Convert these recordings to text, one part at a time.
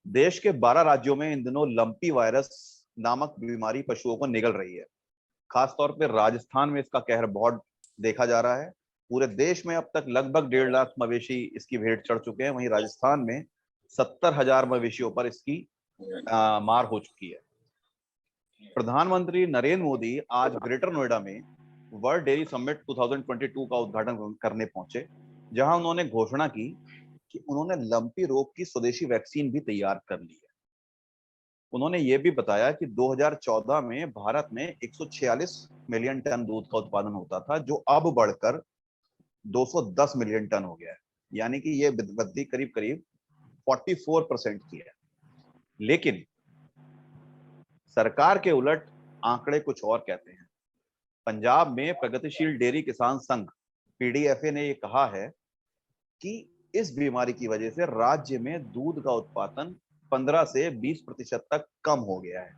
देश के 12 राज्यों में इन दिनों लंपी वायरस नामक बीमारी पशुओं को निगल रही है। खासतौर पे राजस्थान में इसका कहर बहुत देखा जा रहा है। पूरे देश में अब तक लगभग 1.5 लाख मवेशी इसकी भेंट चढ़ चुके हैं। वहीं राजस्थान में 70,000 मवेशियों पर इसकी मार हो चुकी है। प्रधानमंत्री नरेंद्र मोदी आज ग्रेटर नोएडा में वर्ल्ड डेयरी समिट 2022 का उद्घाटन करने पहुंचे, जहां उन्होंने घोषणा की कि उन्होंने लंपी रोग की स्वदेशी वैक्सीन भी तैयार कर ली है। उन्होंने ये भी बताया कि 2014 में भारत में 146 मिलियन टन दूध का उत्पादन होता था, जो अब बढ़कर 210 मिलियन टन हो गया है। यानी कि ये वृद्धि करीब करीब 44% की है। लेकिन सरकार के उलट आंकड़े कुछ और कहते हैं। पंजाब में प्रगतिशील डेयरी किसान संघ पीडीएफए ने ये कहा है कि इस बीमारी की वजह से राज्य में दूध का उत्पादन 15 से 20% तक कम हो गया है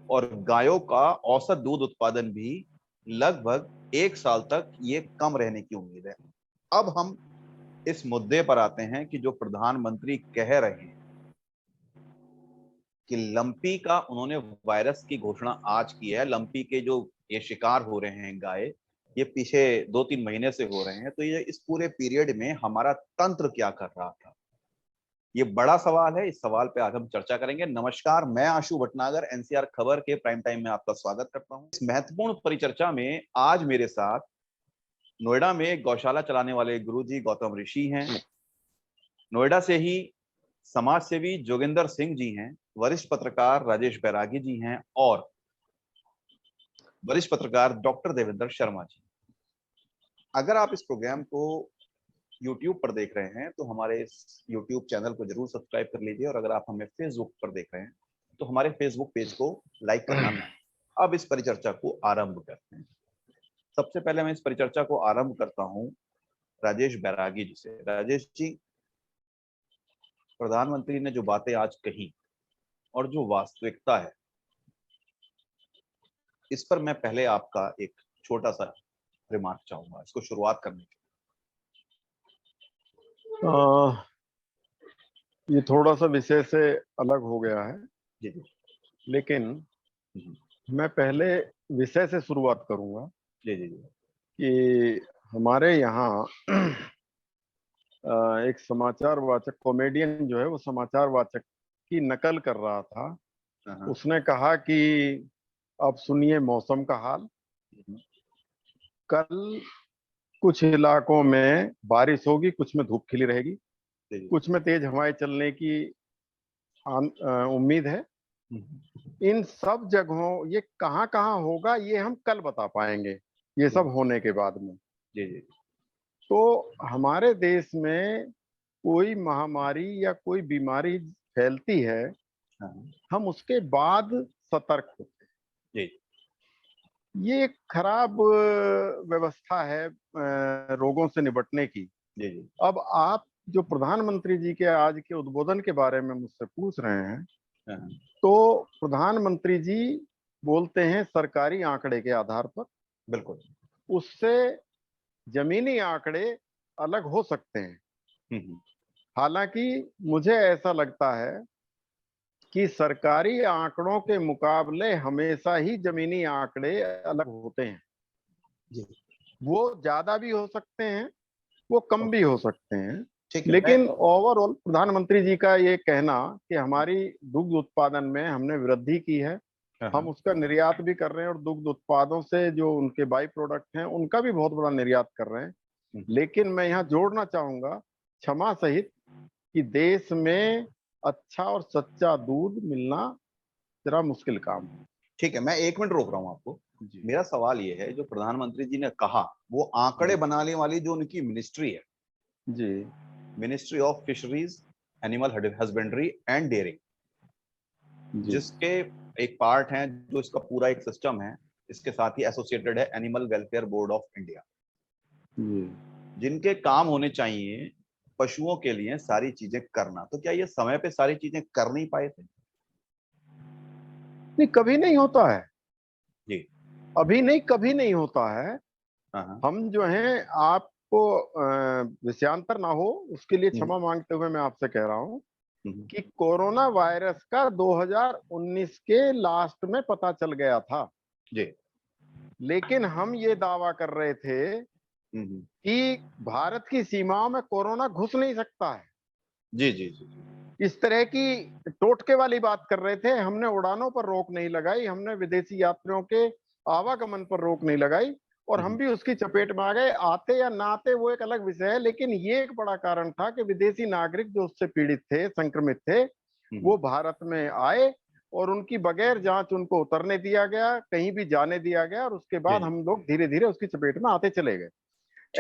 और गायों का औसत दूध उत्पादन भी लगभग 1 साल तक ये कम रहने की उम्मीद है। अब हम इस मुद्दे पर आते हैं कि जो प्रधानमंत्री कह रहे हैं कि लंपी का उन्होंने वायरस की घोषणा आज की है। लंपी के जो ये शिकार हो रहे हैं गाय, ये पीछे 2-3 महीने से हो रहे हैं। तो ये इस पूरे पीरियड में हमारा तंत्र क्या कर रहा था, ये बड़ा सवाल है। इस सवाल पे आज हम चर्चा करेंगे। नमस्कार, मैं आशु भटनागर एनसीआर खबर के प्राइम टाइम में आपका स्वागत करता हूं। इस महत्वपूर्ण परिचर्चा में आज मेरे साथ नोएडा में एक गौशाला चलाने वाले गुरुजी गौतम ऋषि हैं, नोएडा से ही समाज सेवी जोगिंदर सिंह जी हैं, वरिष्ठ पत्रकार राजेश बैरागी जी हैं और वरिष्ठ पत्रकार डॉक्टर देवेंद्र शर्मा जी। अगर आप इस प्रोग्राम को YouTube पर देख रहे हैं तो हमारे इस YouTube चैनल को जरूर सब्सक्राइब कर लीजिए, और अगर आप हमें Facebook पर देख रहे हैं तो हमारे Facebook पेज को लाइक करना ना। अब इस परिचर्चा को आरंभ करते हैं। सबसे पहले मैं इस परिचर्चा को आरंभ करता हूं राजेश बैरागी जी से। राजेश जी, प्रधानमंत्री ने जो बातें आज कही और जो वास्तविकता है, इस पर मैं पहले आपका एक छोटा सा रिमार्क चाहूंगा इसको शुरुआत करने के। ये थोड़ा सा विषय से अलग हो गया है जी जी। लेकिन मैं पहले विषय से शुरुआत करूंगा जी जी जी। कि हमारे यहाँ एक समाचार वाचक कॉमेडियन जो है वो समाचार वाचक की नकल कर रहा था। उसने कहा कि अब सुनिए मौसम का हाल। कल कुछ इलाकों में बारिश होगी, कुछ में धूप खिली रहेगी, कुछ में तेज हवाएं चलने की उम्मीद है। इन सब जगहों ये कहाँ कहाँ होगा ये हम कल बता पाएंगे, ये सब होने के बाद में। जी जी। तो हमारे देश में कोई महामारी या कोई बीमारी फैलती है, हम उसके बाद सतर्क होते हैं। ये एक खराब व्यवस्था है रोगों से निपटने की। जी जी। अब आप जो प्रधानमंत्री जी के आज के उद्बोधन के बारे में मुझसे पूछ रहे हैं, तो प्रधानमंत्री जी बोलते हैं सरकारी आंकड़े के आधार पर। बिल्कुल। उससे जमीनी आंकड़े अलग हो सकते हैं। हालांकि मुझे ऐसा लगता है कि सरकारी आंकड़ों के मुकाबले हमेशा ही जमीनी आंकड़े अलग होते हैं। जी। वो ज्यादा भी हो सकते हैं, वो कम भी हो सकते हैं, लेकिन ओवरऑल प्रधानमंत्री जी का ये कहना कि हमारी दुग्ध उत्पादन में हमने वृद्धि की है, हम उसका निर्यात भी कर रहे हैं और दुग्ध उत्पादों से जो उनके बाई प्रोडक्ट हैं उनका भी बहुत बड़ा निर्यात कर रहे हैं। लेकिन मैं यहाँ जोड़ना चाहूंगा क्षमा सहित कि देश में अच्छा और सच्चा दूध मिलना जरा मुश्किल काम है। ठीक है, मैं 1 मिनट रोक रहा हूँ आपको। मेरा सवाल ये है, जो प्रधानमंत्री जी ने कहा वो आंकड़े बनाने वाली जो उनकी मिनिस्ट्री है, जी, ministry of fisheries, animal husbandry and dairying, जिसके एक पार्ट है जो इसका पूरा एक सिस्टम है, इसके साथ ही एसोसिएटेड है animal welfare board of India, जिनके काम होने चाहिए पशुओं के लिए सारी चीजें करना। तो क्या ये समय पे सारी चीजें कर नहीं पाए थे? नहीं, कभी नहीं होता है जी। अभी नहीं, कभी नहीं होता है। हम जो हैं, आपको विषयांतर ना हो उसके लिए क्षमा मांगते हुए मैं आपसे कह रहा हूं कि कोरोना वायरस का 2019 के लास्ट में पता चल गया था जी। लेकिन हम ये दावा कर रहे थे कि भारत की सीमाओं में कोरोना घुस नहीं सकता है। जी जी जी। इस तरह की टोटके वाली बात कर रहे थे। हमने उड़ानों पर रोक नहीं लगाई, हमने विदेशी यात्रियों के आवागमन पर रोक नहीं लगाई और हम भी उसकी चपेट में आ गए। आते या ना आते वो एक अलग विषय है, लेकिन ये एक बड़ा कारण था कि विदेशी नागरिक जो उससे पीड़ित थे, संक्रमित थे, वो भारत में आए और उनकी बगैर जांच उनको उतरने दिया गया, कहीं भी जाने दिया गया और उसके बाद हम लोग धीरे धीरे उसकी चपेट में आते चले गए।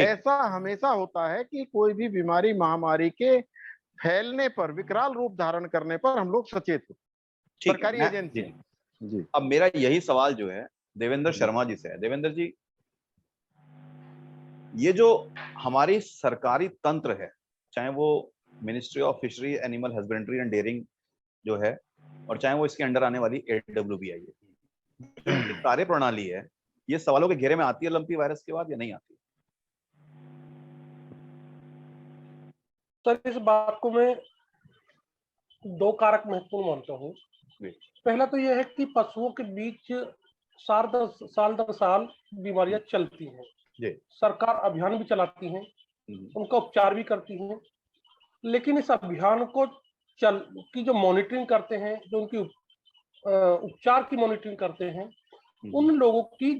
ऐसा हमेशा होता है कि कोई भी बीमारी, महामारी के फैलने पर, विकराल रूप धारण करने पर हम लोग सचेत हो, सरकारी एजेंसी। जी। अब मेरा यही सवाल जो है देवेंद्र शर्मा जी से है। देवेंद्र जी, ये जो हमारी सरकारी तंत्र है, चाहे वो ministry of fishery, animal husbandry and dairying जो है, और चाहे वो इसके अंडर आने वाली AWBI है, जो कार्य प्रणाली है, ये सवालों के घेरे में आती है लंपी वायरस के बाद या नहीं आती? सर, इस बात को मैं दो कारक महत्वपूर्ण मानता हूँ। पहला तो यह है कि पशुओं के बीच साल दर साल बीमारियां चलती हैं। सरकार अभियान भी चलाती हैं, उनका उपचार भी करती हैं, लेकिन इस अभियान को की जो मॉनिटरिंग करते हैं, जो उनकी उपचार की मॉनिटरिंग करते हैं, उन लोगों की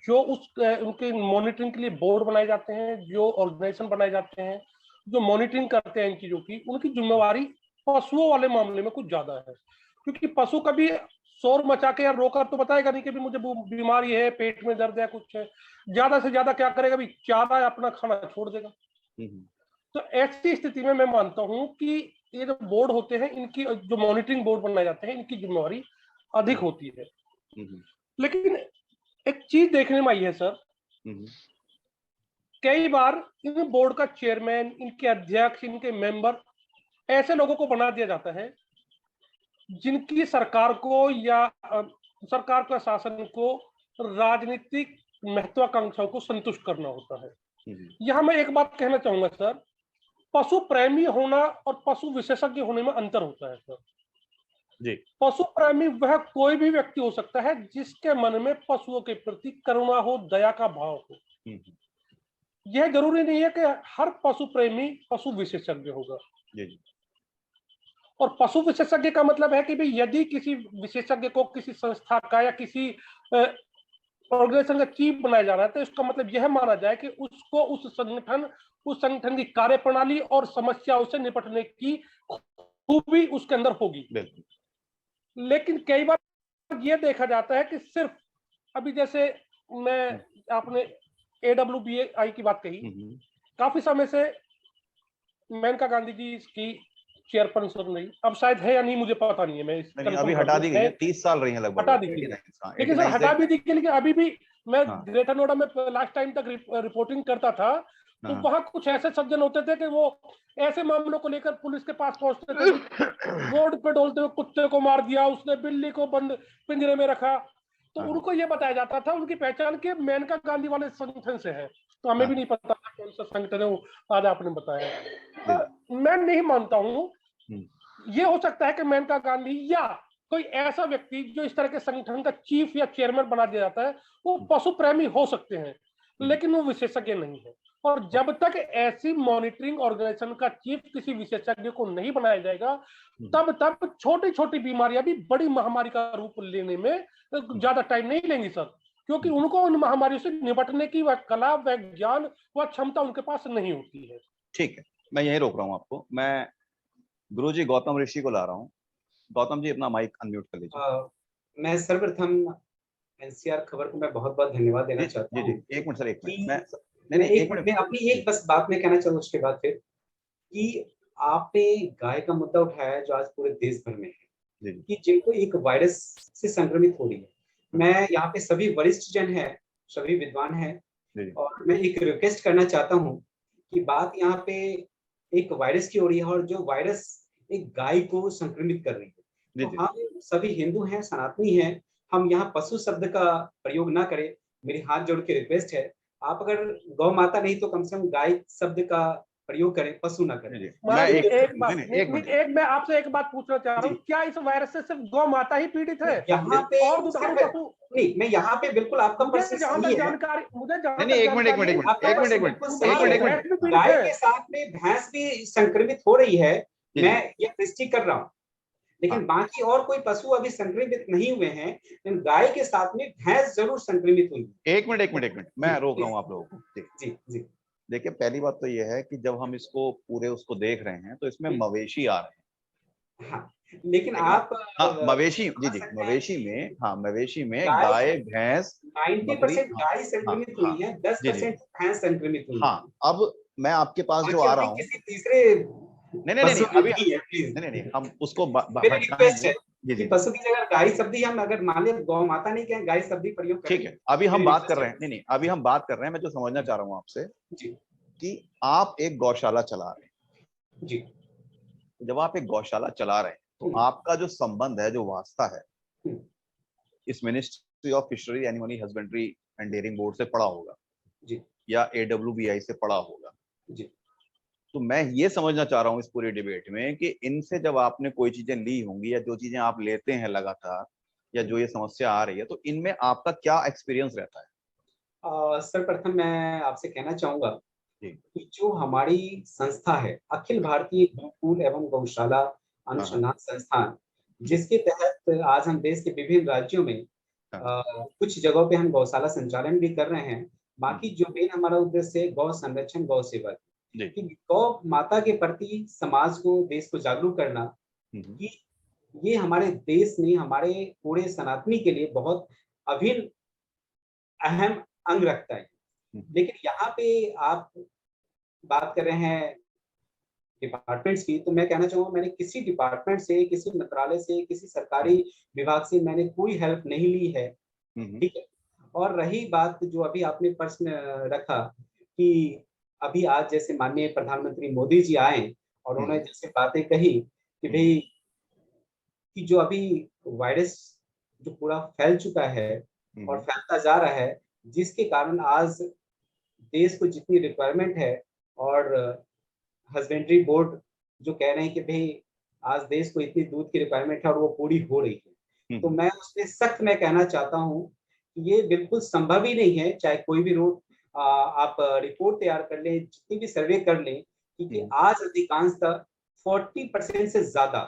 जो उनके मॉनिटरिंग के लिए बोर्ड बनाए जाते हैं, जो ऑर्गेनाइजेशन बनाए जाते हैं, जो मॉनिटरिंग करते हैं इन चीजों की, उनकी जिम्मेवारी पशुओं वाले मामले में कुछ ज्यादा है। क्योंकि पशु कभी शोर मचा के या रोकर तो बताएगा नहीं कि भी मुझे बीमारी है, पेट में दर्द है, कुछ है। ज्यादा से ज्यादा क्या करेगा, भी चारा अपना खाना छोड़ देगा। तो ऐसी स्थिति में मैं मानता हूं कि ये जो बोर्ड होते हैं, इनकी जो मॉनिटरिंग बोर्ड बनाए जाते हैं, इनकी जिम्मेवारी अधिक होती है। लेकिन एक चीज देखने में आई है सर, कई बार इन बोर्ड का चेयरमैन, इनके अध्यक्ष, इनके मेंबर ऐसे लोगों को बना दिया जाता है जिनकी सरकार को या सरकार के शासन को राजनीतिक महत्वाकांक्षाओं को संतुष्ट करना होता है। यहां मैं एक बात कहना चाहूंगा सर, पशु प्रेमी होना और पशु विशेषज्ञ होने में अंतर होता है सर जी। पशु प्रेमी वह कोई भी व्यक्ति हो सकता है जिसके मन में पशुओं के प्रति करुणा हो, दया का भाव हो। यह जरूरी नहीं है कि हर पशु प्रेमी पशु विशेषज्ञ होगा। जी। और पशु विशेषज्ञ का मतलब है कि भाई यदि किसी विशेषज्ञ को किसी संस्था का या किसी ऑर्गेनाइजेशन का चीफ बनाया जा रहा है, तो इसका मतलब यह माना जाए कि उसको उस संगठन की कार्यप्रणाली और समस्याओं से निपटने की खूबी उसके अंदर होगी। लेकिन कई बार यह देखा जाता है कि सिर्फ अभी जैसे आपने AWBI की बात कही, काफी समय से मेनका गांधी जी इसकी चेयरपर्सन रही, अब शायद है या नहीं मुझे पता नहीं है। मैं अभी हटा दी गई है, 30 साल रही है लगभग, हटा दी गई। लेकिन सर हटा भी दी गई, लेकिन अभी भी मैं ग्रेटर नोएडा में लास्ट टाइम तक रिपोर्टिंग करता था, तो वहां कुछ ऐसे सज्जन होते थे कि वो ऐसे मामलों को लेकर पुलिस के पास पहुंचते थे, रोड पे डोलते हुए कुत्ते को मार दिया, उसने बिल्ली को बंद पिंजरे में रखा, तो उनको ये बताया जाता था उनकी पहचान के मेनका गांधी वाले संगठन से है। तो हमें भी नहीं पता था कौन सा संगठन है वो, आज आपने बताया। मैं नहीं मानता हूं, ये हो सकता है कि मेनका गांधी या कोई ऐसा व्यक्ति जो इस तरह के संगठन का चीफ या चेयरमैन बना दिया जाता है, वो पशु प्रेमी हो सकते हैं, लेकिन वो विशेषज्ञ नहीं है। और जब तक ऐसी मॉनिटरिंग ऑर्गेनाइजेशन का चीफ किसी विशेषज्ञ को नहीं बनाया जाएगा, तब तक छोटी छोटी बीमारियां भी बड़ी महामारी का रूप लेने में ज्यादा टाइम नहीं लेंगी सर, क्योंकि उनको उन महामारियों से निपटने की वह कला, वह ज्ञान, वह क्षमता उनके पास नहीं होती है। ठीक है, मैं यही रोक रहा हूँ आपको। मैं गुरुजी गौतम ऋषि को ला रहा हूँ। गौतम जी अपना माइक अनम्यूट कर लीजिए। मैं सर्वप्रथम NCR खबर को मैं बहुत बहुत धन्यवाद देना चाहता हूँ। एक मिनट सर, एक मिनट। मैं अपनी एक बस बात में कहना चाहूँ उसके बाद फिर, कि आपने गाय का मुद्दा उठाया जो आज पूरे देश भर में है, कि जिनको एक वायरस से संक्रमित हो रही है। मैं यहाँ पे सभी वरिष्ठ जन हैं, सभी विद्वान हैं, और मैं एक रिक्वेस्ट करना चाहता हूँ कि बात यहाँ पे एक वायरस की हो रही है, और जो वायरस एक गाय को संक्रमित कर रही है। तो हम सभी हिंदू हैं, सनातनी हैं, हम यहाँ पशु शब्द का प्रयोग ना करें। मेरी हाथ जोड़ के रिक्वेस्ट है, आप अगर गौ माता नहीं तो कम से कम गाय शब्द का प्रयोग करें, पशु ना करें। मैं आपसे एक बात पूछना चाह रहा हूँ, क्या इस वायरस से सिर्फ गौ माता ही पीड़ित है यहाँ पे और दुधारू पशु नहीं? मैं यहाँ पे बिल्कुल आपका प्रश्न सही है। जानकारी एक मिनट गाय के साथ में भैंस भी संक्रमित हो रही है, मैं ये पुष्टि कर रहा हूँ, लेकिन बाकी और कोई पशु अभी संक्रमित नहीं हुए हैं, लेकिन गाय के साथ में भैंस जरूर संक्रमित हुई। एक मिनट मैं रोक रहा हूँ आप लोगों को। जी जी देखिए, पहली बात तो ये है कि जब हम इसको पूरे उसको देख रहे हैं तो इसमें मवेशी आ रहे हैं। हाँ, लेकिन आप मवेशी मवेशी में गाय, भैंस 90% गाय संक्रमित हुई है, 10% भैंस संक्रमित हुई है। हाँ, अब मैं आपके पास जो आ रहा हूँ, किसी तीसरे नहीं, हम उसको पशु की जगह गाय शब्द हम अगर मान ले, गौ माता नहीं कहें, गाय शब्द प्रयोग करें। ठीक है, अभी हम बात कर रहे हैं, नहीं, अभी हम बात कर रहे हैं, मैं जो समझना चाह रहा हूँ आपसे कि आप एक गौशाला चला रहे हैं जी। जब आप एक गौशाला चला रहे हैं तो आपका जो संबंध है, जो वास्ता है, इस ministry of fishery, animal husbandry and dairying board से पड़ा होगा जी, या AWBI से पड़ा होगा जी। तो मैं ये समझना चाह रहा हूँ इस पूरी डिबेट में कि इनसे जब आपने कोई चीजें ली होंगी या जो चीजें आप लेते हैं लगातार, या जो ये समस्या आ रही है, तो इनमें आपका क्या एक्सपीरियंस रहता है? सर्वप्रथम मैं आपसे कहना चाहूंगा कि जो हमारी संस्था है, अखिल भारतीय गोकुल एवं गौशाला अनुसंधान संस्थान, जिसके तहत आज हम देश के विभिन्न राज्यों में कुछ जगहों पे हम गौशाला संचालन भी कर रहे हैं। बाकी जो मेन हमारा उद्देश्य है गौ संरक्षण, गौ सेवा, कि गौ माता के प्रति समाज को, देश को जागरूक करना, कि ये हमारे देश में, हमारे पूरे सनातनी के लिए बहुत अभिन्न अहम अंग रखता है। लेकिन यहाँ पे आप बात कर रहे हैं डिपार्टमेंट्स की, तो मैं कहना चाहूंगा, मैंने किसी डिपार्टमेंट से, किसी मंत्रालय से, किसी सरकारी विभाग से मैंने कोई हेल्प नहीं ली है। ठीक है। और रही बात जो अभी आपने प्रश्न रखा कि अभी आज जैसे माननीय प्रधानमंत्री मोदी जी आए और उन्होंने जैसे बातें कही कि भाई कि जो अभी वायरस जो पूरा फैल चुका है और फैलता जा रहा है, जिसके कारण आज देश को जितनी रिक्वायरमेंट है, और हस्बेंड्री बोर्ड जो कह रहे हैं कि भाई आज देश को इतनी दूध की रिक्वायरमेंट है और वो पूरी हो रही है, तो मैं उसमें सख्त मैं कहना चाहता हूँ कि ये बिल्कुल संभव ही नहीं है। चाहे कोई भी रोड आप रिपोर्ट तैयार कर लें, जितनी भी सर्वे कर लें, क्योंकि आज अधिकांशतः 40% से ज्यादा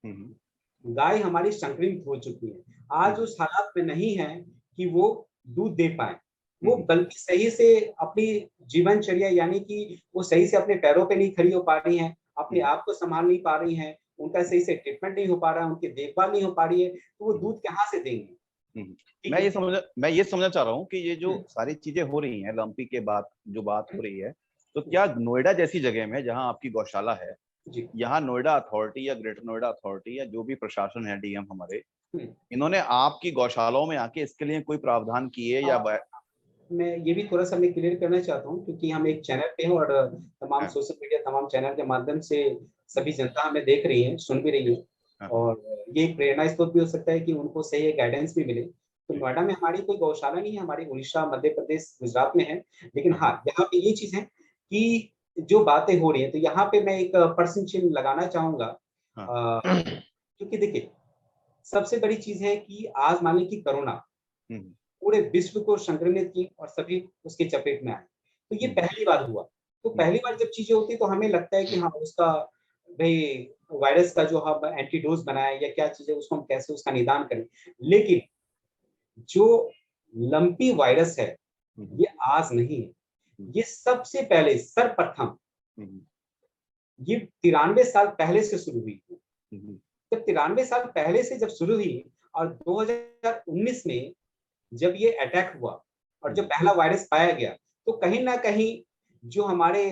गाय हमारी संक्रमित हो चुकी है। आज उस हालात में नहीं है कि वो दूध दे पाए, वो बल्कि सही से अपनी जीवनचर्या, यानी कि वो सही से अपने पैरों पे नहीं खड़ी हो पा रही हैं, अपने आप को संभाल नहीं पा रही हैं, उनका सही से ट्रीटमेंट नहीं हो पा रहा है, उनकी देखभाल नहीं हो पा रही है, तो वो दूध कहाँ से देंगे? मैं ये समझना चाह रहा हूँ कि ये जो सारी चीजें हो रही हैं, लंपी के बाद जो बात हो रही है, तो क्या नोएडा जैसी जगह में जहाँ आपकी गौशाला है, यहाँ नोएडा अथॉरिटी या ग्रेटर नोएडा अथॉरिटी या जो भी प्रशासन है, डीएम हमारे, इन्होंने आपकी गौशालाओं में आके इसके लिए कोई प्रावधान किए या? मैं ये भी थोड़ा सा मैं क्लियर करना चाहता हूँ, क्योंकि हम एक चैनल पे हैं और तमाम सोशल मीडिया, तमाम चैनल के माध्यम से सभी जनता हमें देख रही है, सुन भी रही है, और ये एक प्रेरणा स्रोत भी हो सकता है कि उनको सही गाइडेंस भी मिले। तो नोएडा में हमारी कोई गौशाला नहीं है, हमारी उड़ीसा, मध्य प्रदेश, गुजरात में है। लेकिन हाँ, यहाँ पे ये चीज है कि जो बातें हो रही है, तो यहाँ पे मैं एक प्रश्न चिन्ह लगाना चाहूंगा, क्योंकि देखिए सबसे बड़ी चीज है कि आज मान ली कि कोरोना पूरे विश्व को संक्रमित की और सभी उसके चपेट में आए, तो ये पहली बार हुआ। तो पहली बार जब चीजें होती तो हमें लगता है कि हाँ, उसका भाई वायरस का जो हम एंटीडोज बनाए या क्या चीज है, उसको हम कैसे उसका निदान करें। लेकिन जो लंपी वायरस है, ये आज नहीं है, ये सबसे पहले सर्वप्रथम ये 93 साल पहले से शुरू हुई। जब 93 साल पहले से जब शुरू हुई और 2019 में जब ये अटैक हुआ और जब पहला वायरस पाया गया, तो कहीं ना कहीं जो हमारे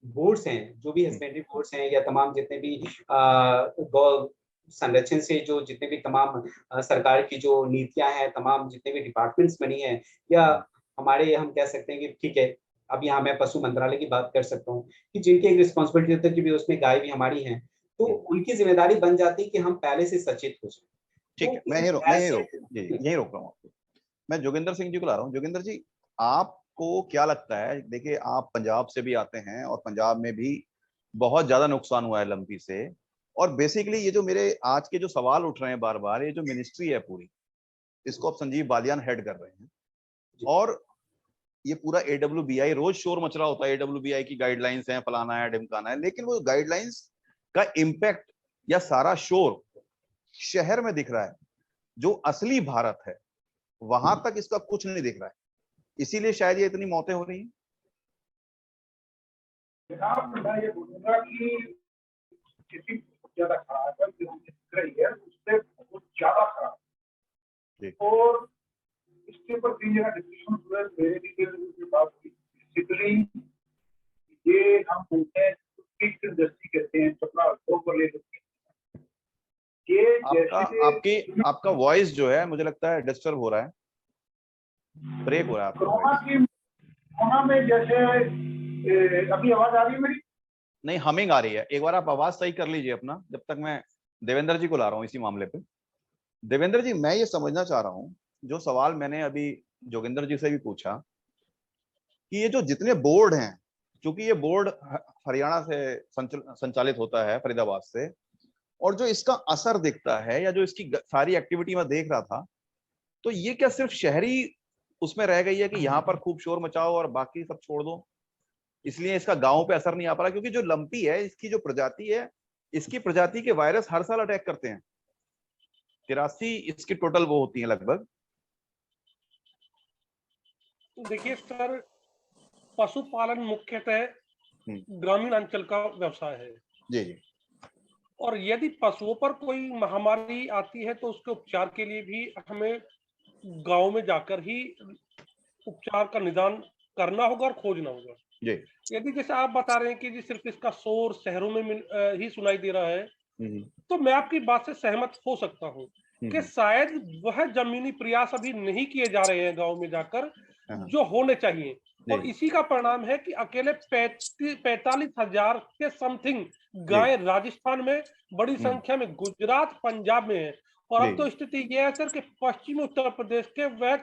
बोर्ड्स हैं, जो भी हस्बेंड्री बोर्ड्स हैं या तमाम जितने भी गौ संरक्षण से जो जितने भी तमाम सरकार की जो नीतियां हैं, तमाम जितने भी डिपार्टमेंट्स बनी हैं, या हमारे हम कह सकते हैं कि ठीक है, अब यहाँ मैं पशु मंत्रालय की बात कर सकता हूँ कि जिनकी एक रिस्पॉन्सिबिलिटी होती है कि भी उसमें गाय भी हमारी है, तो उनकी जिम्मेदारी बन जाती है कि हम पहले से सचेत हो जाए। ठीक है, मैं यही रोक रहा हूँ आपको। मैं जोगिंदर सिंह जी को ला रहा हूँ। जोगिंदर जी, आपको क्या लगता है, देखिए आप पंजाब से भी आते हैं और पंजाब में भी बहुत ज्यादा नुकसान हुआ है लंपी से। और बेसिकली ये जो मेरे आज के जो सवाल उठ रहे हैं बार बार, ये जो मिनिस्ट्री है पूरी, इसको अब संजीव बालियान हेड कर रहे हैं, और ये पूरा AWBI, रोज शोर मच रहा होता है AWBI की गाइडलाइंस हैं, फलाना है, ढिमकाना है, लेकिन वो गाइडलाइंस का इम्पैक्ट या सारा शोर शहर में दिख रहा है। जो असली भारत है वहां तक इसका कुछ नहीं दिख रहा है, इसीलिए शायद ये इतनी मौतें हो रही हैं। मैं ये बोलूंगा कि स्थिति बहुत ज्यादा खराब है, जो दिख रही है उससे बहुत ज्यादा खराब, और इसके ऊपर तीन जगह डिस्कशन हुए, मेरे भी बात हुई। बेसिकली ये हम बोलते हैं पीक इंडस्ट्री कहते हैं, कपड़ा ऊपर ले लेते हैं। ये आपका वॉइस जो है मुझे लगता है डिस्टर्ब हो रहा है, ब्रेक हो रहा है आपका। कोरोना में जैसे अभी आवाज आ रही है मेरी? नहीं, हमिंग आ रही है। एक बार आप आवाज सही कर लीजिए अपना, जब तक मैं देवेंद्र जी को ला रहा हूँ इसी मामले पे। देवेंद्र जी, मैं ये समझना चाह रहा हूँ, जो सवाल मैंने अभी जोगिंदर जी से भी पूछा, कि ये जो जितने बोर्ड हैं, क्योंकि ये बोर्ड हरियाणा से संचालित होता है, फरीदाबाद से, और जो इसका असर दिखता है या जो इसकी सारी एक्टिविटी में देख रहा था, तो ये क्या सिर्फ शहरी उसमें रह गई है कि यहाँ पर खूब शोर मचाओ और बाकी सब छोड़ दो, इसलिए इसका गांव पे असर नहीं आ पा रहा? क्योंकि जो लंपी है, इसकी जो प्रजाति है, इसकी प्रजाति के वायरस हर साल अटैक करते हैं। 83 इसकी टोटल वो होती है लगभग। देखिए सर, पशुपालन मुख्यतः ग्रामीण अंचल का व्यवसाय है जी जी, और यदि पशुओं पर कोई महामारी आती है तो उसके उपचार के लिए भी हमें गांव में जाकर ही उपचार का निदान करना होगा और खोजना होगा जी। यदि जैसे आप बता रहे हैं कि जी सिर्फ इसका शोर शहरों में ही सुनाई दे रहा है, तो मैं आपकी बात से सहमत हो सकता हूँ कि शायद वह जमीनी प्रयास अभी नहीं किए जा रहे हैं गांव में जाकर जो होने चाहिए, और इसी का परिणाम है कि अकेले 45,000 के समथिंग गाय राजस्थान में, बड़ी संख्या में गुजरात पंजाब में है, और अब तो स्थिति यह है सर कि पश्चिमी उत्तर प्रदेश के वह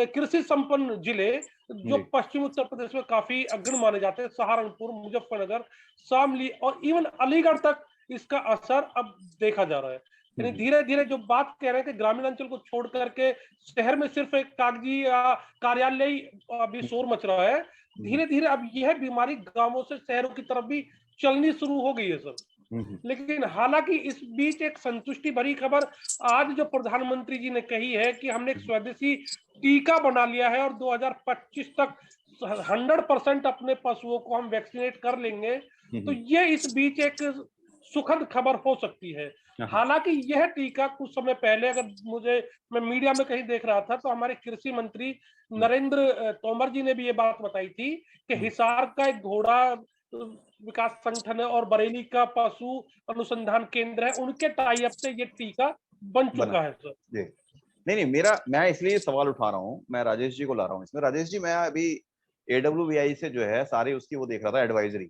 कृषि संपन्न जिले जो पश्चिमी उत्तर प्रदेश में काफी अग्रणी माने जाते हैं, सहारनपुर, मुजफ्फरनगर, शामली और इवन अलीगढ़ तक इसका असर अब देखा जा रहा है। यानी धीरे धीरे जो बात कह रहे हैं कि ग्रामीण अंचल को छोड़ करके शहर में सिर्फ एक कागजी कार्यालय अभी शोर मच रहा है, धीरे धीरे अब यह बीमारी गांवों से शहरों की तरफ भी चलनी शुरू हो गई है सर। लेकिन हालांकि इस बीच एक संतुष्टि भरी खबर आज जो प्रधानमंत्री जी ने कही है कि हमने एक स्वदेशी टीका बना लिया है और 2025 तक 100% अपने पशुओं को हम वैक्सीनेट कर लेंगे, तो ये इस बीच एक सुखद खबर हो सकती है। हालांकि यह टीका कुछ समय पहले, अगर मैं मीडिया में कहीं देख रहा था, तो हमारे कृषि मंत्री नरेंद्र तोमर जी ने भी ये बात बताई थी कि हिसार का एक घोड़ा विकास संगठन है और बरेली का पशु अनुसंधान केंद्र है, उनके टाई अप से ये टीका बन चुका है सर। नहीं, मैं इसलिए सवाल उठा रहा हूँ, मैं राजेश जी को ला रहा हूँ इसमें। राजेश जी, मैं अभी AWBI से जो है सारी उसकी वो देख रहा था एडवाइजरी,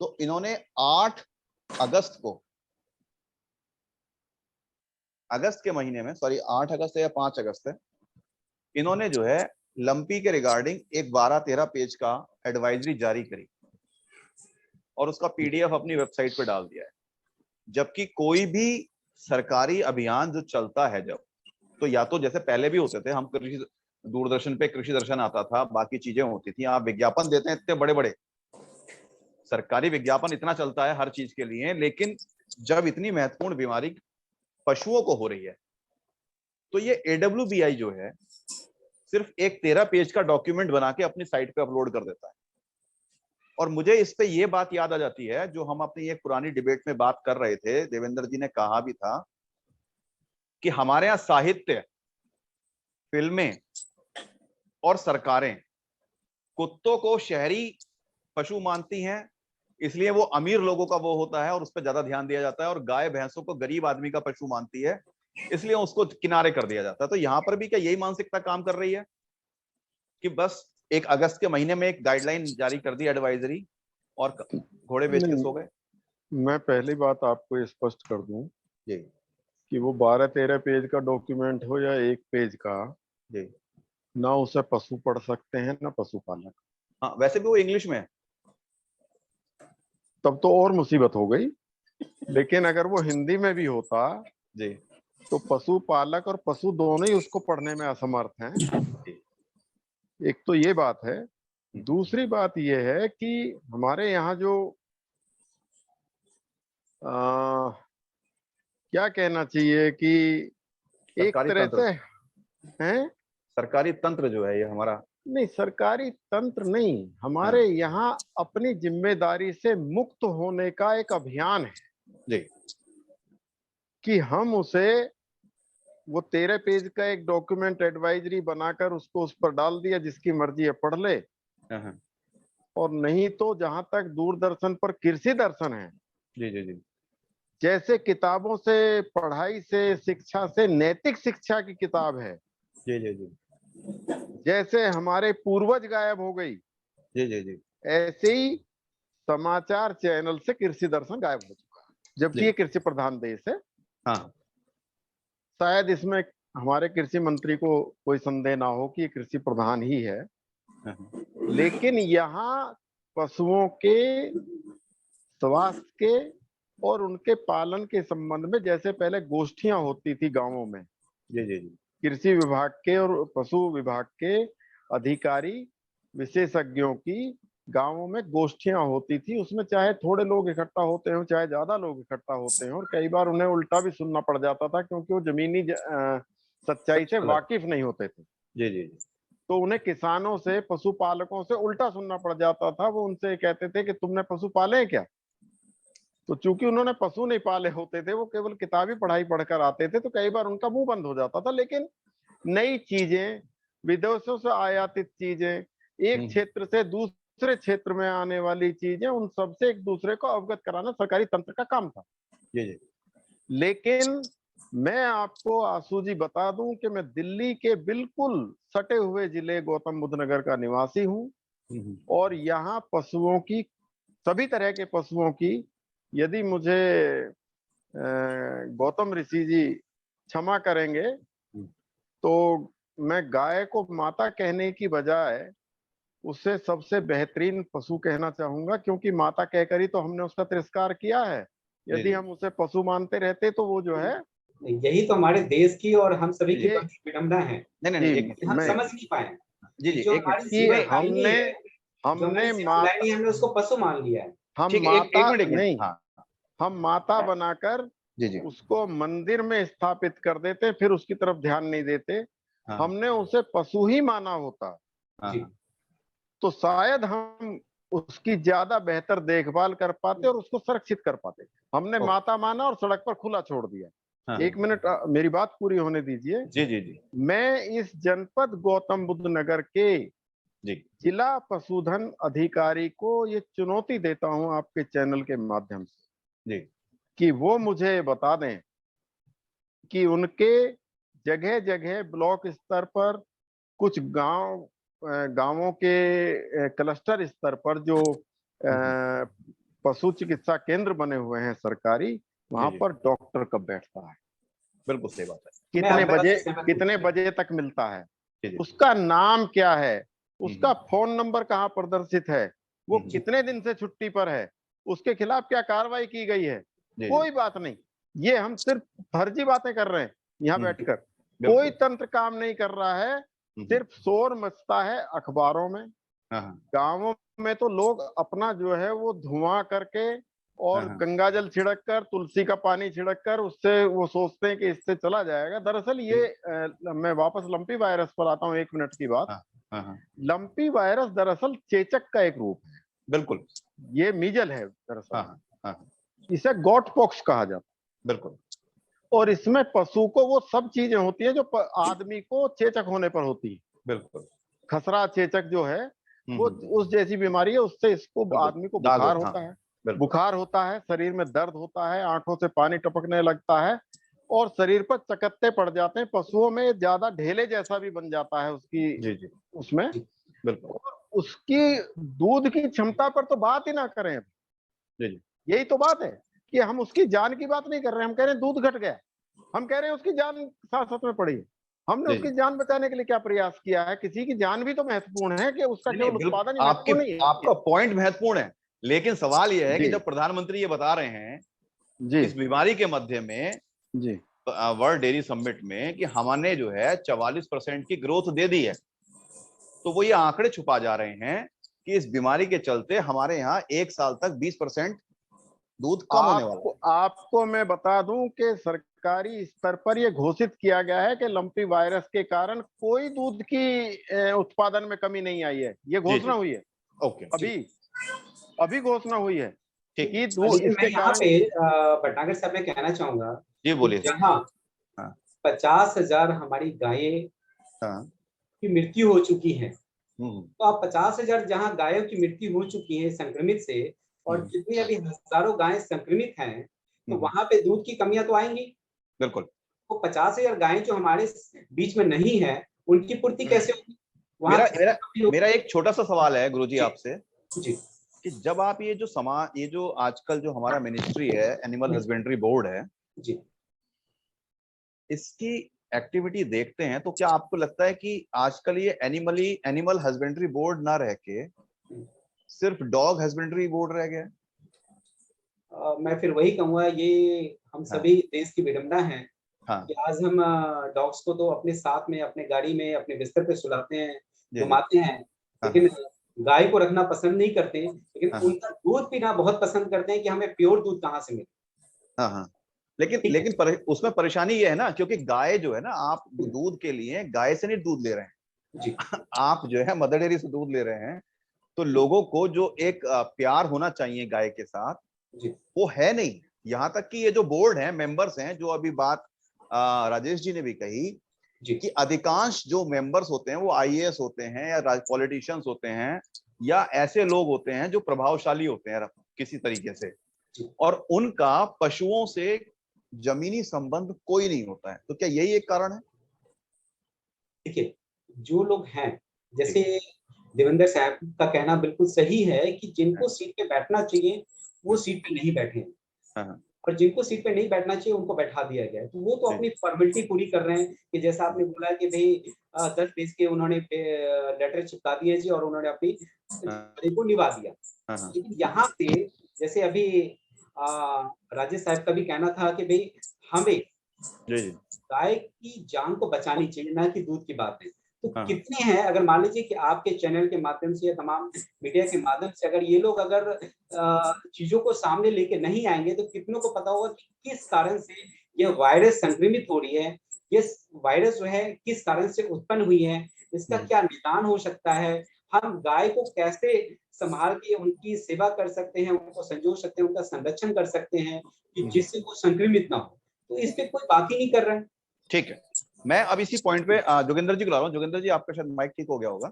तो इन्होंने 8 अगस्त को, अगस्त के महीने में, सॉरी 8 अगस्त है या 5 अगस्त है, इन्होंने जो है लंपी के रिगार्डिंग एक 12-13 पेज का एडवाइजरी जारी करी और उसका PDF अपनी वेबसाइट पे डाल दिया है। जबकि कोई भी सरकारी अभियान जो चलता है जब, तो या तो जैसे पहले भी होते थे, हम दूरदर्शन पे कृषि दर्शन आता था, बाकी चीजें होती थी, आप विज्ञापन देते हैं इतने बड़े बड़े, सरकारी विज्ञापन इतना चलता है हर चीज के लिए, लेकिन जब इतनी महत्वपूर्ण बीमारी पशुओं को हो रही है, तो ये AWBI जो है सिर्फ एक 13 पेज का डॉक्यूमेंट बना के अपनी साइट पे अपलोड कर देता है। और मुझे इस पे ये बात याद आ जाती है जो हम अपनी एक पुरानी डिबेट में बात कर रहे थे, देवेंद्र जी ने कहा भी था कि हमारे यहाँ साहित्य, फिल्में और सरकारें कुत्तों को शहरी पशु मानती हैं, इसलिए वो अमीर लोगों का वो होता है और उस पर ज्यादा ध्यान दिया जाता है, और गाय भैंसों को गरीब आदमी का पशु मानती है, इसलिए उसको किनारे कर दिया जाता है। तो यहाँ पर भी क्या यही मानसिकता काम कर रही है कि बस 1 अगस्त के महीने में एक गाइडलाइन जारी कर दी एडवाइजरी और घोड़े बेच के सो गए? मैं पहली बात आपको स्पष्ट कर दूं कि वो 12-13 पेज का डॉक्यूमेंट हो या 1 पेज का, ना उसे पशु पढ़ सकते हैं ना पशुपालक। हाँ, वैसे भी वो इंग्लिश में है। तब तो और मुसीबत हो गई। लेकिन अगर वो हिंदी में भी होता जी तो पशुपालक और पशु दोनों ही उसको पढ़ने में असमर्थ हैं। एक तो ये बात है। दूसरी बात ये है कि हमारे यहाँ जो क्या कहना चाहिए कि एक सरकारी तरह तंत्र, से है, सरकारी तंत्र जो है ये हमारा, नहीं सरकारी तंत्र नहीं, हमारे यहाँ अपनी जिम्मेदारी से मुक्त होने का एक अभियान है जी कि हम उसे वो 13 पेज का एक डॉक्यूमेंट एडवाइजरी बनाकर उसको उस पर डाल दिया, जिसकी मर्जी है पढ़ ले। और नहीं तो जहां तक दूरदर्शन पर कृषि दर्शन है, जी जी जी जैसे किताबों से, पढ़ाई से, शिक्षा से नैतिक शिक्षा की किताब है, जी जी जी जैसे हमारे पूर्वज गायब हो गई, जी जी जी ऐसे ही समाचार चैनल से कृषि दर्शन गायब हो चुका है, जबकि ये कृषि प्रधान देश है। हाँ शायद इसमें हमारे कृषि मंत्री को कोई संदेह ना हो कि ये कृषि प्रधान ही है। लेकिन यहाँ पशुओं के स्वास्थ्य के और उनके पालन के संबंध में, जैसे पहले गोष्ठियां होती थी गांवों में, जी जी जी कृषि विभाग के और पशु विभाग के अधिकारी विशेषज्ञों की गांवों में गोष्ठियां होती थी, उसमें चाहे थोड़े लोग इकट्ठा होते हो चाहे ज्यादा लोग इकट्ठा होते हैं, और कई बार उन्हें उल्टा भी सुनना पड़ जाता था क्योंकि वो जमीनी सच्चाई से वाकिफ नहीं होते थे। जी जी तो उन्हें किसानों से, पशुपालकों से उल्टा सुनना पड़ जाता था। वो उनसे कहते थे कि तुमने पशु पाले हैं क्या? तो चूंकि उन्होंने पशु नहीं पाले होते थे, वो केवल किताबी पढ़ाई पढ़कर आते थे, तो कई बार उनका मुंह बंद हो जाता था। लेकिन नई चीजें, विदेशों से आयातित चीजें, एक क्षेत्र से दूसरे क्षेत्र में आने वाली चीजें, उन सबसे एक दूसरे को अवगत कराना सरकारी तंत्र का काम था। जी जी लेकिन मैं आपको आशु जी बता दूं कि मैं दिल्ली के बिल्कुल सटे हुए जिले गौतम बुद्ध नगर का निवासी हूं, और यहाँ पशुओं की, सभी तरह के पशुओं की, यदि मुझे गौतम ऋषि जी क्षमा करेंगे तो मैं गाय को माता कहने की बजाय उसे सबसे बेहतरीन पशु कहना चाहूंगा, क्योंकि माता कहकर ही तो हमने उसका तिरस्कार किया है। यदि हम उसे पशु मानते रहते तो वो जो है, यही तो हमारे देश की और हम सभी की विडंबना है। नहीं नहीं एक हम समझ नहीं पाए जी जी जो एक हमारी कि हमने उसको पशु मान लिया है। हम माता नहीं, हम माता बनाकर उसको मंदिर में स्थापित कर देते, फिर उसकी तरफ ध्यान नहीं देते। हमने उसे पशु ही माना होता तो शायद हम उसकी ज्यादा बेहतर देखभाल कर पाते और उसको सुरक्षित कर पाते। हमने माता माना और सड़क पर खुला छोड़ दिया। एक मिनट मेरी बात पूरी होने दीजिए। जी जी जी मैं इस जनपद गौतम बुद्ध नगर के जिला पशुधन अधिकारी को ये चुनौती देता हूं आपके चैनल के माध्यम से कि वो मुझे बता दें कि उनके जगह जगह ब्लॉक स्तर पर, कुछ गांवों के क्लस्टर स्तर पर जो पशु चिकित्सा केंद्र बने हुए हैं सरकारी, वहां पर डॉक्टर कब बैठता है, बिल्कुल सही बात है, कितने बजे तक मिलता है, उसका नाम क्या है, उसका फोन नंबर कहाँ प्रदर्शित है, वो कितने दिन से छुट्टी पर है, उसके खिलाफ क्या कार्रवाई की गई है, कोई बात नहीं। ये हम सिर्फ फर्जी बातें कर रहे हैं यहाँ बैठकर, कोई तंत्र काम नहीं कर रहा है, सिर्फ शोर मचता है अखबारों में। गांवों में तो लोग अपना जो है वो धुआं करके और गंगा जल छिड़क कर, तुलसी का पानी छिड़क कर, उससे वो सोचते हैं कि इससे चला जाएगा। दरअसल ये मैं वापस लंपी वायरस पर आता हूँ, 1 मिनट की बात। लंपी वायरस दरअसल चेचक का एक रूप है। बिल्कुल, ये मीजल है दरअसल, इसे गॉट पॉक्स कहा जाता है। बिल्कुल। और इसमें पशु को वो सब चीजें होती है जो आदमी को चेचक होने पर होती है। बिल्कुल, खसरा चेचक जो है वो उस जैसी बीमारी है, उससे इसको आदमी को बुखार होता है, बुखार होता है, शरीर में दर्द होता है, आंखों से पानी टपकने लगता है और शरीर पर चकत्ते पड़ जाते हैं। पशुओं में ज्यादा ढेले जैसा भी बन जाता है उसकी उसमें। बिल्कुल, उसकी दूध की क्षमता पर तो बात ही ना करें। यही तो बात है कि हम उसकी जान की बात नहीं कर रहे हैं, हम कह रहे हैं दूध घट गया, हम कह रहे हैं उसकी जान साथ साथ में पड़ी है। हमने उसकी जान बचाने के लिए क्या प्रयास किया है? किसी की जान भी तो महत्वपूर्ण है कि उसका केवल उत्पादन ही महत्वपूर्ण नहीं है। आपका पॉइंट महत्वपूर्ण है, लेकिन सवाल यह है कि जी जब प्रधानमंत्री ये बता रहे हैं जी इस बीमारी के मध्य में जी वर्ल्ड डेयरी समिट में कि हमने जो है 44% की ग्रोथ दे दी है, तो वो ये आंकड़े छुपा जा रहे हैं कि इस बीमारी के चलते हमारे यहाँ 1 साल तक 20% दूध कम होने वाला है। आपको मैं बता दूं कि सरकारी स्तर पर यह घोषित किया गया है कि लंपी वायरस के कारण कोई दूध की उत्पादन में कमी नहीं आई है। ये घोषणा हुई है ओके, अभी घोषणा हुई है ठीक। कि दूध मैं इसके यहाँ कारण। पे भटनागर साहब मैं कहना चाहूंगा जी बोलिए। जहाँ हाँ 50,000 हमारी गायें हाँ की मृत्यु हो चुकी है, तो आप 50,000 जहाँ गायों की मृत्यु हो चुकी है संक्रमित से, और जितनी अभी हजारों गायें संक्रमित हैं, तो वहां पे दूध की कमियां तो आएंगी। बिल्कुल। तो 50,000 गायें जो हमारे बीच में नहीं है, उनकी पूर्ति कैसे होगी? मेरा एक छोटा सा सवाल है गुरुजी आपसे जी कि जब आप ये जो आजकल जो हमारा मिनिस्ट्री है, एनिमल हस्बेंड्री बोर्ड है जी, इसकी एक्टिविटी देखते हैं, तो क्या आपको लगता है कि आजकल ये एनिमल हस्बेंड्री बोर्ड ना रह के सिर्फ डॉग हस्बेंड्री बोर्ड रह गया? मैं फिर वही कहूंगा, ये हम सभी देश की विडंबना है कि आज हम डॉग्स को तो अपने साथ में, अपने गाड़ी में, अपने बिस्तर पे सुलाते हैं, घुमाते हैं, लेकिन गाय को रखना पसंद नहीं करते, लेकिन उनका दूध पीना बहुत पसंद करते हैं कि हमें प्योर दूध कहाँ से मिले। लेकिन उसमें परेशानी ये है ना, क्योंकि गाय जो है ना, आप दूध के लिए गाय से नहीं दूध ले रहे हैं जी, आप जो है मदर डेयरी से दूध ले रहे हैं, तो लोगों को जो एक प्यार होना चाहिए गाय के साथ जी, वो है नहीं। यहाँ तक कि ये जो बोर्ड है, मेंबर्स हैं, जो अभी बात राजेश जी ने भी कही कि अधिकांश जो मेंबर्स होते हैं वो आईएएस होते हैं या पॉलिटिशियंस होते हैं या ऐसे लोग होते हैं जो प्रभावशाली होते हैं किसी तरीके से, और उनका पशुओं से जमीनी संबंध कोई नहीं होता है। तो क्या यही एक कारण है? देखिए, जो लोग हैं, जैसे देवेंद्र साहब का कहना बिल्कुल सही है कि जिनको सीट पे बैठना चाहिए वो सीट पे नहीं बैठे हैं, और जिनको सीट पे नहीं बैठना चाहिए उनको बैठा दिया गया है। तो वो तो अपनी फॉर्मेलिटी पूरी कर रहे हैं कि जैसा आपने बोला कि भाई 10 पेज के उन्होंने लेटर चिपका दिए जी, और उन्होंने अपनी को निभा दिया। लेकिन यहाँ पे जैसे अभी राजेश साहब का भी कहना था कि भाई हमें गाय की जान को बचानी चाहिए, ना कि दूध की बात है। तो कितने हैं, अगर मान लीजिए कि आपके चैनल के माध्यम से या तमाम मीडिया के माध्यम से अगर ये लोग अगर चीजों को सामने लेके नहीं आएंगे, तो कितनों को पता होगा कि किस कारण से यह वायरस संक्रमित हो रही है, ये वायरस जो है किस कारण से उत्पन्न हुई है, इसका क्या निदान हो सकता है, हम गाय को कैसे संभाल के उनकी सेवा कर सकते हैं, उनको संजो सकते हैं, उनका संरक्षण कर सकते हैं कि जिससे वो संक्रमित ना हो। तो इस पे कोई बात ही नहीं कर रहा है। ठीक है, मैं अब इसी पॉइंट पे जोगिंदर जी को ला रहा हूँ। जोगिंदर जी, आपका शायद माइक ठीक हो गया होगा।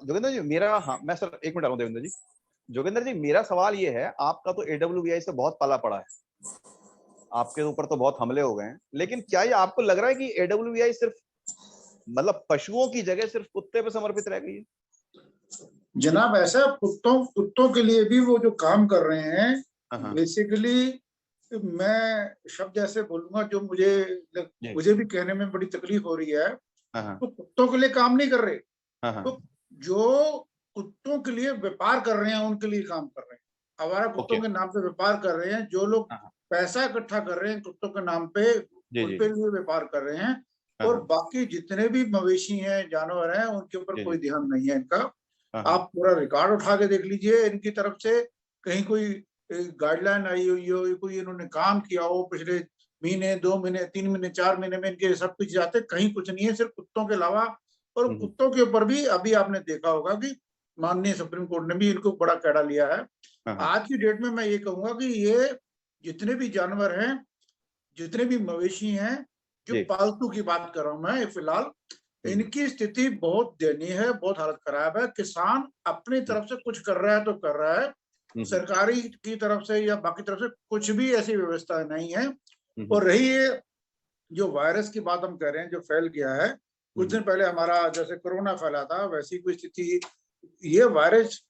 जोगिंदर जी मेरा, मैं सर एक मिनट आ रहा हूँ देवेंद्र जी। जोगिंदर जी, मेरा सवाल ये है, आपका तो AWVI से बहुत पाला पड़ा है, आपके ऊपर तो बहुत हमले हो गए हैं, लेकिन क्या ये आपको लग रहा है कि AWVI सिर्फ मतलब पशुओं की जगह सिर्फ कुत्ते पे समर्पित रह गई है? जनाब, ऐसा कुत्तों के लिए भी वो जो काम कर रहे हैं, बेसिकली मैं शब्द ऐसे बोलूंगा जो मुझे भी कहने में बड़ी तकलीफ हो रही है, तो कुत्तों के लिए काम नहीं कर रहे, तो जो कुत्तों के लिए व्यापार कर रहे हैं उनके लिए काम कर रहे हैं। आवारा कुत्तों के नाम पे व्यापार कर रहे हैं, जो लोग पैसा इकट्ठा कर रहे हैं कुत्तों के नाम पे, उनके लिए व्यापार कर रहे हैं, और बाकी जितने भी मवेशी हैं, जानवर हैं, उनके ऊपर कोई ध्यान नहीं है इनका। आप पूरा रिकॉर्ड उठा के देख लीजिए, इनकी तरफ से कहीं कोई गाइडलाइन आई हुई हो, कोई इन्होंने काम किया हो पिछले महीने, 2 महीने, 3 महीने, 4 महीने में इनके सब कुछ जाते, कहीं कुछ नहीं है, सिर्फ कुत्तों के अलावा। और कुत्तों के ऊपर भी अभी आपने देखा होगा कि माननीय सुप्रीम कोर्ट ने भी इनको बड़ा कैडा लिया है। आज की डेट में मैं ये कहूंगा कि ये जितने भी जानवर हैं, जितने भी मवेशी हैं, जो पालतू की बात कर रहा हूं मैं फिलहाल, इनकी स्थिति बहुत दयनीय है, बहुत हालत खराब है। किसान अपनी तरफ से कुछ कर रहा है तो कर रहा है, सरकारी की तरफ से या बाकी तरफ से कुछ भी ऐसी व्यवस्था नहीं है। और रही ये जो वायरस की बात हम कह रहे हैं जो फैल गया है, कुछ दिन पहले हमारा जैसे कोरोना फैला था, वैसी कोई स्थिति, ये वायरस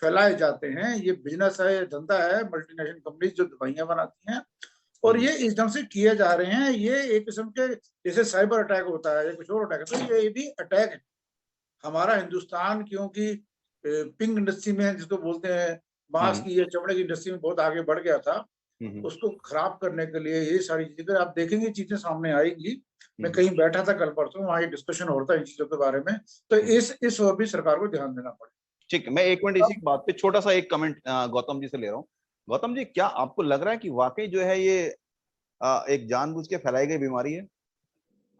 फैलाए जाते हैं, ये बिजनेस है, धंधा है, मल्टीनेशनल कंपनीज जो दवाइयां बनाती हैं, और ये इस ढंग से किए जा रहे हैं। ये एक किस्म के जैसे साइबर अटैक होता है या कुछ और अटैक, तो ये भी अटैक है। हमारा हिंदुस्तान क्योंकि पिंक इंडस्ट्री में जिसको बोलते हैं बांस की, ये चमड़े की इंडस्ट्री में बहुत आगे बढ़ गया था, उसको खराब करने के लिए ये सारी चीजें आप देखेंगे, चीजें सामने आएंगी। मैं कहीं बैठा था कल परसों, वहाँ ये डिस्कशन हो रहा था इन चीजों के बारे में, तो इस ओर भी सरकार को ध्यान देना पड़ेगा। ठीक है, मैं 1 मिनट इसी बात पे छोटा सा एक कमेंट गौतम जी से ले रहा हूँ। गौतम जी, क्या आपको लग रहा है कि वाकई जो है ये एक जानबूझ के फैलाई गई बीमारी है?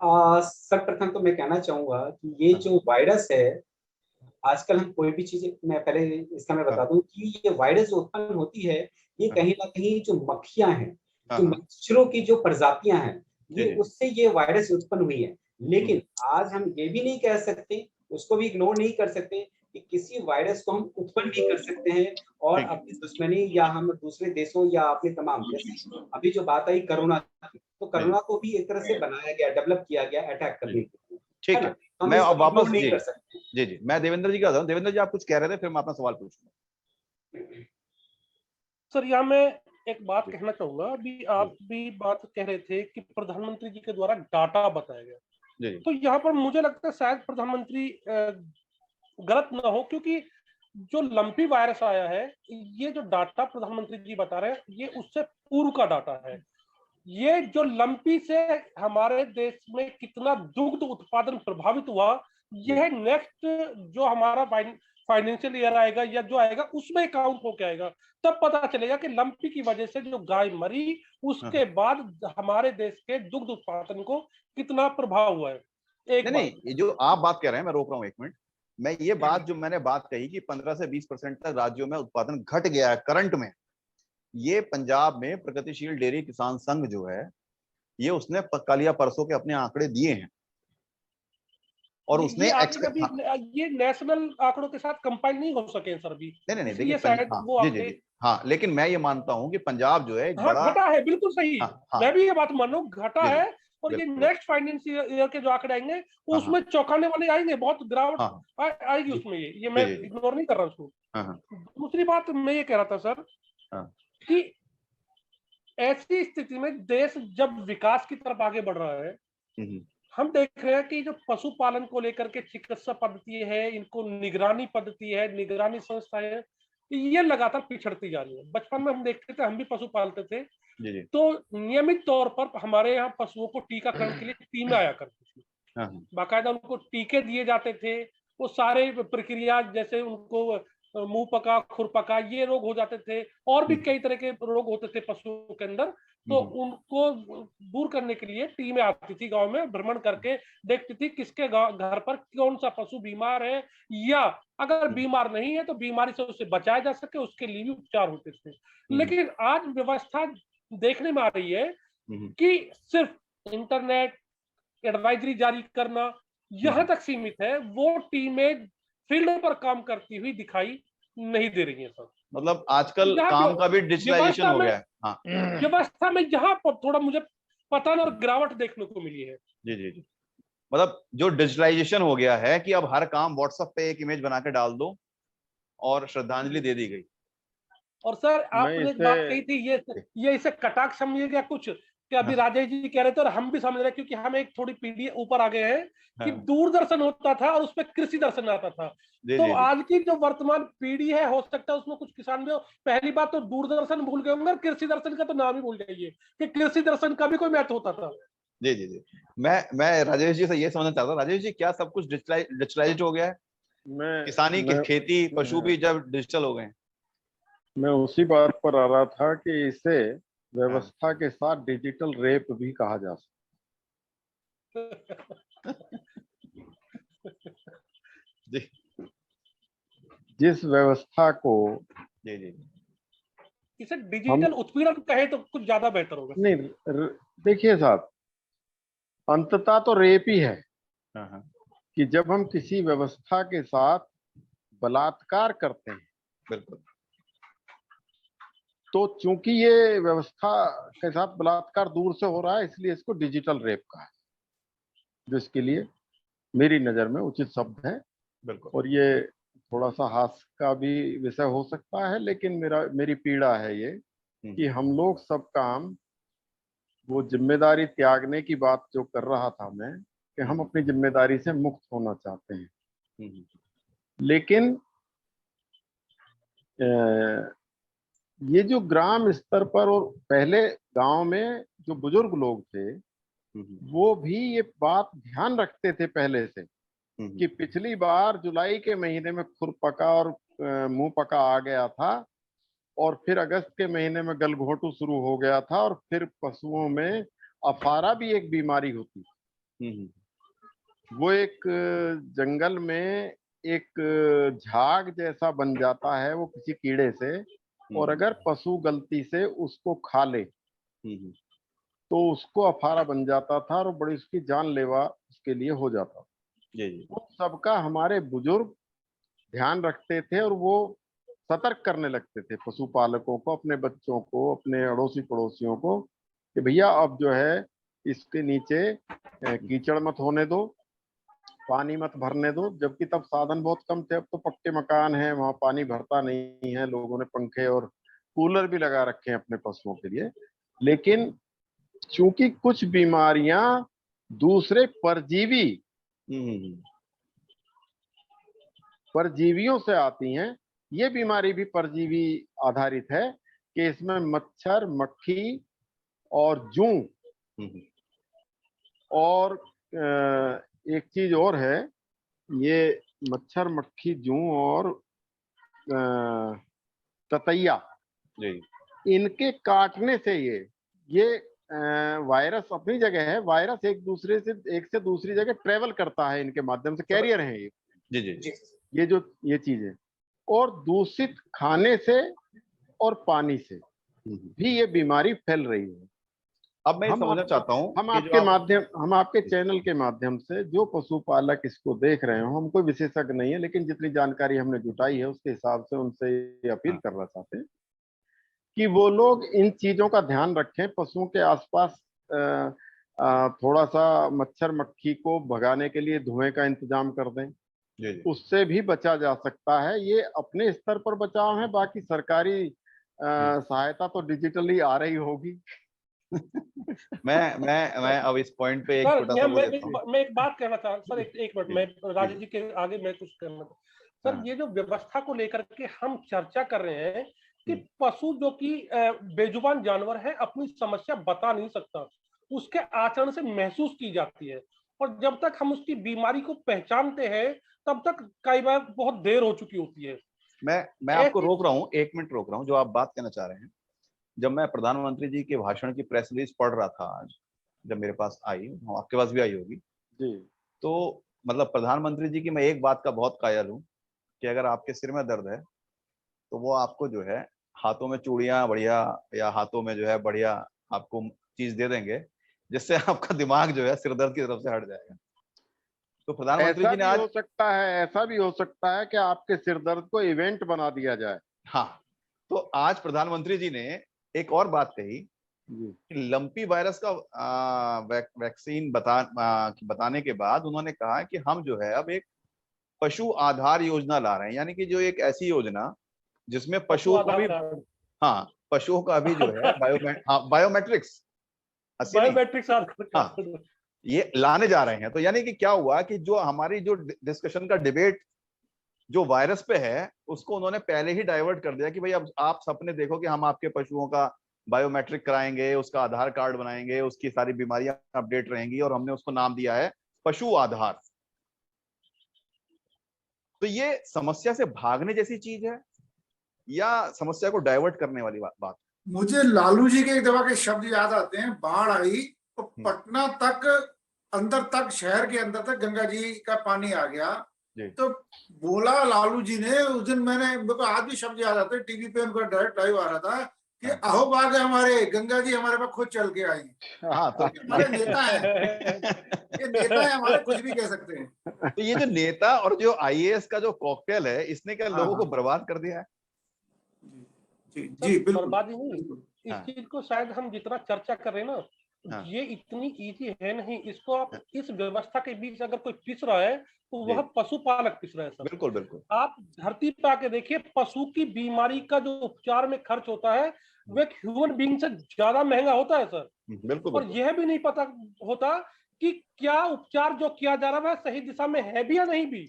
सर्वप्रथम तो मैं कहना चाहूंगा कि ये जो वायरस है, आजकल हम कोई भी चीज, मैं पहले इसका मैं बता दूं कि ये वायरस जो उत्पन्न होती है, ये कहीं ना कहीं जो मक्खियां हैं, जो मच्छरों की जो प्रजातियां हैं, ये उससे ये वायरस उत्पन्न हुई है। लेकिन आज हम ये भी नहीं कह सकते, उसको भी इग्नोर नहीं कर सकते कि किसी वायरस को हम उत्पन्न भी कर सकते हैं और अपनी दुश्मनी या हम दूसरे देशों या अपने तमाम, जैसे अभी जो बात आई कोरोना, तो कोरोना को भी एक तरह से बनाया गया, डेवलप किया गया अटैक करने के लिए। ठीक है, मैं अब वापस जी मैं देवेंद्र जी का आता हूं। देवेंद्र जी, आप कुछ कह रहे थे, फिर मैं अपना सवाल पूछूंगा। सर, यहाँ मैं एक बात कहना चाहूंगा। अभी आप भी बात कह रहे थे कि प्रधानमंत्री जी के द्वारा डाटा बताया गया, तो यहाँ पर मुझे लगता है शायद प्रधानमंत्री गलत ना हो, क्योंकि जो लंपी वायरस आया है, ये जो डाटा प्रधानमंत्री जी बता रहे हैं, ये उससे पूर्व का डाटा है। ये जो लंपी से हमारे देश में कितना दुग्ध उत्पादन प्रभावित हुआ, यह नेक्स्ट जो हमारा फाइनेंशियल ईयर आएगा या जो आएगा, उसमें काउंट होके आएगा। तब पता चलेगा कि लंपी की वजह से जो गाय मरी, उसके बाद हमारे देश के दुग्ध उत्पादन को कितना प्रभाव हुआ है। नहीं, ये जो आप बात कह रहे हैं, मैं रोक रहा हूँ 1 मिनट। मैं ये बात जो मैंने बात कही कि 15 से 20% तक राज्यों में उत्पादन घट गया है करंट में, ये पंजाब में प्रगतिशील डेयरी किसान संघ जो है, ये उसने कल या परसों के अपने आंकड़े दिए हैं और उसने ये नेशनल आंकड़ों के साथ कंपाइल नहीं हो सके सर भी। नहीं देखिए, शायद वो जी, हाँ, लेकिन मैं ये मानता हूँ कि पंजाब जो है बड़ा घटा है, बिल्कुल सही। मैं भी ये बात मान रहा हूँ, घटा है। और ये नेक्स्ट फाइनेंशियल ईयर के जो आंकड़े आएंगे, उसमें चौंकाने वाले आएंगे, बहुत गिरावट आएगी उसमें। ये मैं इग्नोर नहीं कर रहा उसको। दूसरी बात मैं ये कह रहा था सर कि ऐसी स्थिति में देश जब विकास की तरफ आगे बढ़ रहा है, हम देख रहे हैं कि जो पशुपालन को लेकर के चिकित्सा पद्धति है, इनको निगरानी पद्धति है, निगरानी संस्थाएं है, ये लगातार पिछड़ती जा रही है। बचपन में हम देखते थे, हम भी पशु पालते थे, तो नियमित तौर पर हमारे यहाँ पशुओं को टीकाकरण के लिए टीमें आया करती थी, बाकायदा उनको टीके दिए जाते थे। वो सारे प्रक्रिया, जैसे उनको मुंह पका, खुर पका, ये रोग हो जाते थे, और भी कई तरह के रोग होते थे पशुओं के अंदर, तो उनको दूर करने के लिए टीमें आती थी, गांव में भ्रमण करके देखती थी किसके घर पर कौन सा पशु बीमार है, या अगर बीमार नहीं है तो बीमारी से उसे बचाया जा सके, उसके लिए भी उपचार होते थे। लेकिन आज व्यवस्था देखने में आ रही है कि सिर्फ इंटरनेट एडवाइजरी जारी करना यहां तक सीमित है। वो टीमें फील्ड पर काम करती हुई दिखाई नहीं दे रही है सर। मतलब आजकल काम का भी डिजिटलाइजेशन हो गया है। व्यवस्था में यहाँ पर थोड़ा मुझे पतन और गिरावट देखने को मिली है। जी, मतलब जो डिजिटलाइजेशन हो गया है कि अब हर काम व्हाट्सएप पे एक इमेज बना के डाल दो और श्रद्धांजलि दे दी गई। और सर, आपने एक बात कही थी, ये इसे कटाक्ष समझिएगा कुछ, कि अभी राजेश जी कह रहे थे और हम भी समझ रहे हैं, क्योंकि हम एक थोड़ी पीढ़ी ऊपर आ गए हैं कि दूरदर्शन होता था और उसमें कृषि दर्शन आता था। तो आज की जो वर्तमान पीढ़ी है, हो सकता है उसमें कुछ किसान भी हो। पहली बात तो दूरदर्शन भूल गए होंगे, कृषि दर्शन का तो नाम ही भूल जाइए कि कृषि दर्शन का भी कोई महत्व होता था। जी, मैं राजेश जी से ये समझना चाहता हूँ, राजेश जी, क्या सब कुछ डिजिटलाइज हो गया है? किसानी की खेती, पशु भी जब डिजिटल हो गए? मैं उसी बात पर आ रहा था कि इसे व्यवस्था के साथ डिजिटल रेप भी कहा जा सकता। जिस व्यवस्था को इसे डिजिटल उत्पीड़न कहे तो कुछ ज्यादा बेहतर होगा। नहीं, देखिए साहब, अंततः तो रेप ही है कि जब हम किसी व्यवस्था के साथ बलात्कार करते हैं। बिल्कुल। तो चूंकि ये व्यवस्था के साथ बलात्कार दूर से हो रहा है, इसलिए इसको डिजिटल रेप कहा है, जिसके लिए मेरी नजर में उचित शब्द है। बिल्कुल। और ये थोड़ा सा हास्य का भी विषय हो सकता है, लेकिन मेरी पीड़ा है ये कि हम लोग सब काम, वो जिम्मेदारी त्यागने की बात जो कर रहा था मैं, कि हम अपनी जिम्मेदारी से मुक्त होना चाहते हैं, लेकिन ये जो ग्राम स्तर पर और पहले गांव में जो बुजुर्ग लोग थे वो भी ये बात ध्यान रखते थे पहले से कि पिछली बार जुलाई के महीने में खुरपका और मुंह पका आ गया था, और फिर अगस्त के महीने में गलघोंटू शुरू हो गया था, और फिर पशुओं में अफारा भी एक बीमारी होती। वो एक जंगल में एक झाग जैसा बन जाता है वो किसी कीड़े से, और अगर पशु गलती से उसको खा ले तो उसको अफारा बन जाता था और बड़ी उसकी जानलेवा उसके लिए हो जाता। उन सबका हमारे बुजुर्ग ध्यान रखते थे और वो सतर्क करने लगते थे पशुपालकों को, अपने बच्चों को, अपने अड़ोसी पड़ोसियों को कि भैया अब जो है इसके नीचे कीचड़ मत होने दो, पानी मत भरने दो। जबकि तब साधन बहुत कम थे, अब तो पक्के मकान हैं, वहां पानी भरता नहीं है, लोगों ने पंखे और कूलर भी लगा रखे हैं अपने पशुओं के लिए। लेकिन चूंकि कुछ बीमारियां दूसरे परजीवियों से आती हैं, ये बीमारी भी परजीवी आधारित है कि इसमें मच्छर, मक्खी और जूं, और एक चीज और है, ये मच्छर, मक्खी, जूं और ततैया, इनके काटने से ये वायरस अपनी जगह है, वायरस एक से दूसरी जगह ट्रेवल करता है, इनके माध्यम से कैरियर है ये। जी। ये चीजें, और दूषित खाने से और पानी से भी ये बीमारी फैल रही है। अब मैं समझना चाहता हूँ, हम आपके चैनल के माध्यम से जो पशुपालक इसको देख रहे हो, हम कोई विशेषज्ञ नहीं है, लेकिन जितनी जानकारी हमने जुटाई है उसके हिसाब से उनसे ये अपील करना चाहते हैं कि वो लोग इन चीजों का ध्यान रखें। पशुओं के आसपास थोड़ा सा मच्छर, मक्खी को भगाने के लिए धुएं का इंतजाम कर दें, उससे भी बचा जा सकता है। ये अपने स्तर पर बचाव है, बाकी सरकारी सहायता तो डिजिटली आ रही होगी। मैं अब इस पॉइंट पे एक छोटा सा मैं एक बात कहना चाह सर, एक मिनट, मैं राजेश जी के आगे मैं कुछ कहना सर। ये जो व्यवस्था को लेकर के हम चर्चा कर रहे हैं कि पशु जो कि बेजुबान जानवर है, अपनी समस्या बता नहीं सकता, उसके आचरण से महसूस की जाती है, और जब तक हम उसकी बीमारी को पहचानते हैं तब तक कई बार बहुत देर हो चुकी होती है। मैं आपको रोक रहा हूँ, एक मिनट रोक रहा हूँ। जो आप बात कहना चाह रहे हैं, जब मैं प्रधानमंत्री जी के भाषण की प्रेस रिलीज पढ़ रहा था आज, जब मेरे पास आई, आपके पास भी आई होगी जी, तो मतलब प्रधानमंत्री जी की मैं एक बात का बहुत कायल हूँ कि अगर आपके सिर में दर्द है तो वो आपको जो है हाथों में चूड़ियां बढ़िया, या हाथों में जो है बढ़िया आपको चीज दे देंगे, जिससे आपका दिमाग जो है सिर दर्द की तरफ से हट जाएगा। तो प्रधानमंत्री जी ने आज ऐसा भी हो सकता है कि आपके सिर दर्द को इवेंट बना दिया जाए। हाँ, तो आज प्रधानमंत्री जी ने एक और बात कही कि लंपी वायरस का वैक्सीन बताने के बाद उन्होंने कहा कि हम जो है अब एक पशु आधार योजना ला रहे हैं, यानी कि जो एक ऐसी योजना जिसमें पशुओं का भी, हाँ, पशुओं का भी जो है बायोमेट्रिक्स ये लाने जा रहे हैं। तो यानी कि क्या हुआ कि जो हमारी जो डिस्कशन का डिबेट जो वायरस पे है उसको उन्होंने पहले ही डाइवर्ट कर दिया कि भाई अब आप सपने देखो कि हम आपके पशुओं का बायोमेट्रिक कराएंगे, उसका आधार कार्ड बनाएंगे, उसकी सारी बीमारियां अपडेट रहेंगी, और हमने उसको नाम दिया है पशु आधार। तो ये समस्या से भागने जैसी चीज है या समस्या को डाइवर्ट करने वाली बात? मुझे लालू जी के एक दफा के शब्द याद आते हैं। बाढ़ आई तो पटना तक, अंदर तक, शहर के अंदर तक गंगा जी का पानी आ गया। तो बोला लालू जी ने उस दिन, मेरे को आज भी शब्द याद आते हैं, टीवी पे उनका डायरेक्ट लाइव आ रहा था कि अहो बाग है हमारे, गंगा जी हमारे पास खुद चल के आई। हाँ, तो हमारे नेता है, ये नेता है हमारे, कुछ भी कह सकते हैं। तो ये जो नेता और जो आईएएस का जो कॉकटेल है, इसने क्या लोगों को बर्बाद कर दिया है? जी बिल्कुल, बर्बादी नहीं, इस चीज को शायद हम जितना चर्चा कर रहे हैं ना, ये इतनी इजी है नहीं। इसको आप इस व्यवस्था के बीच अगर कोई पिस रहा है तो वह पशुपालक पिस रहा है सर। बिल्कुल बिल्कुल। आप धरती पे आके देखिए, पशु की बीमारी का जो उपचार में खर्च होता है वो एक ह्यूमन बीइंग से ज्यादा महंगा होता है सर। बिल्कुल। और यह भी नहीं पता होता कि क्या उपचार जो किया जा रहा है सही दिशा में है भी या नहीं भी।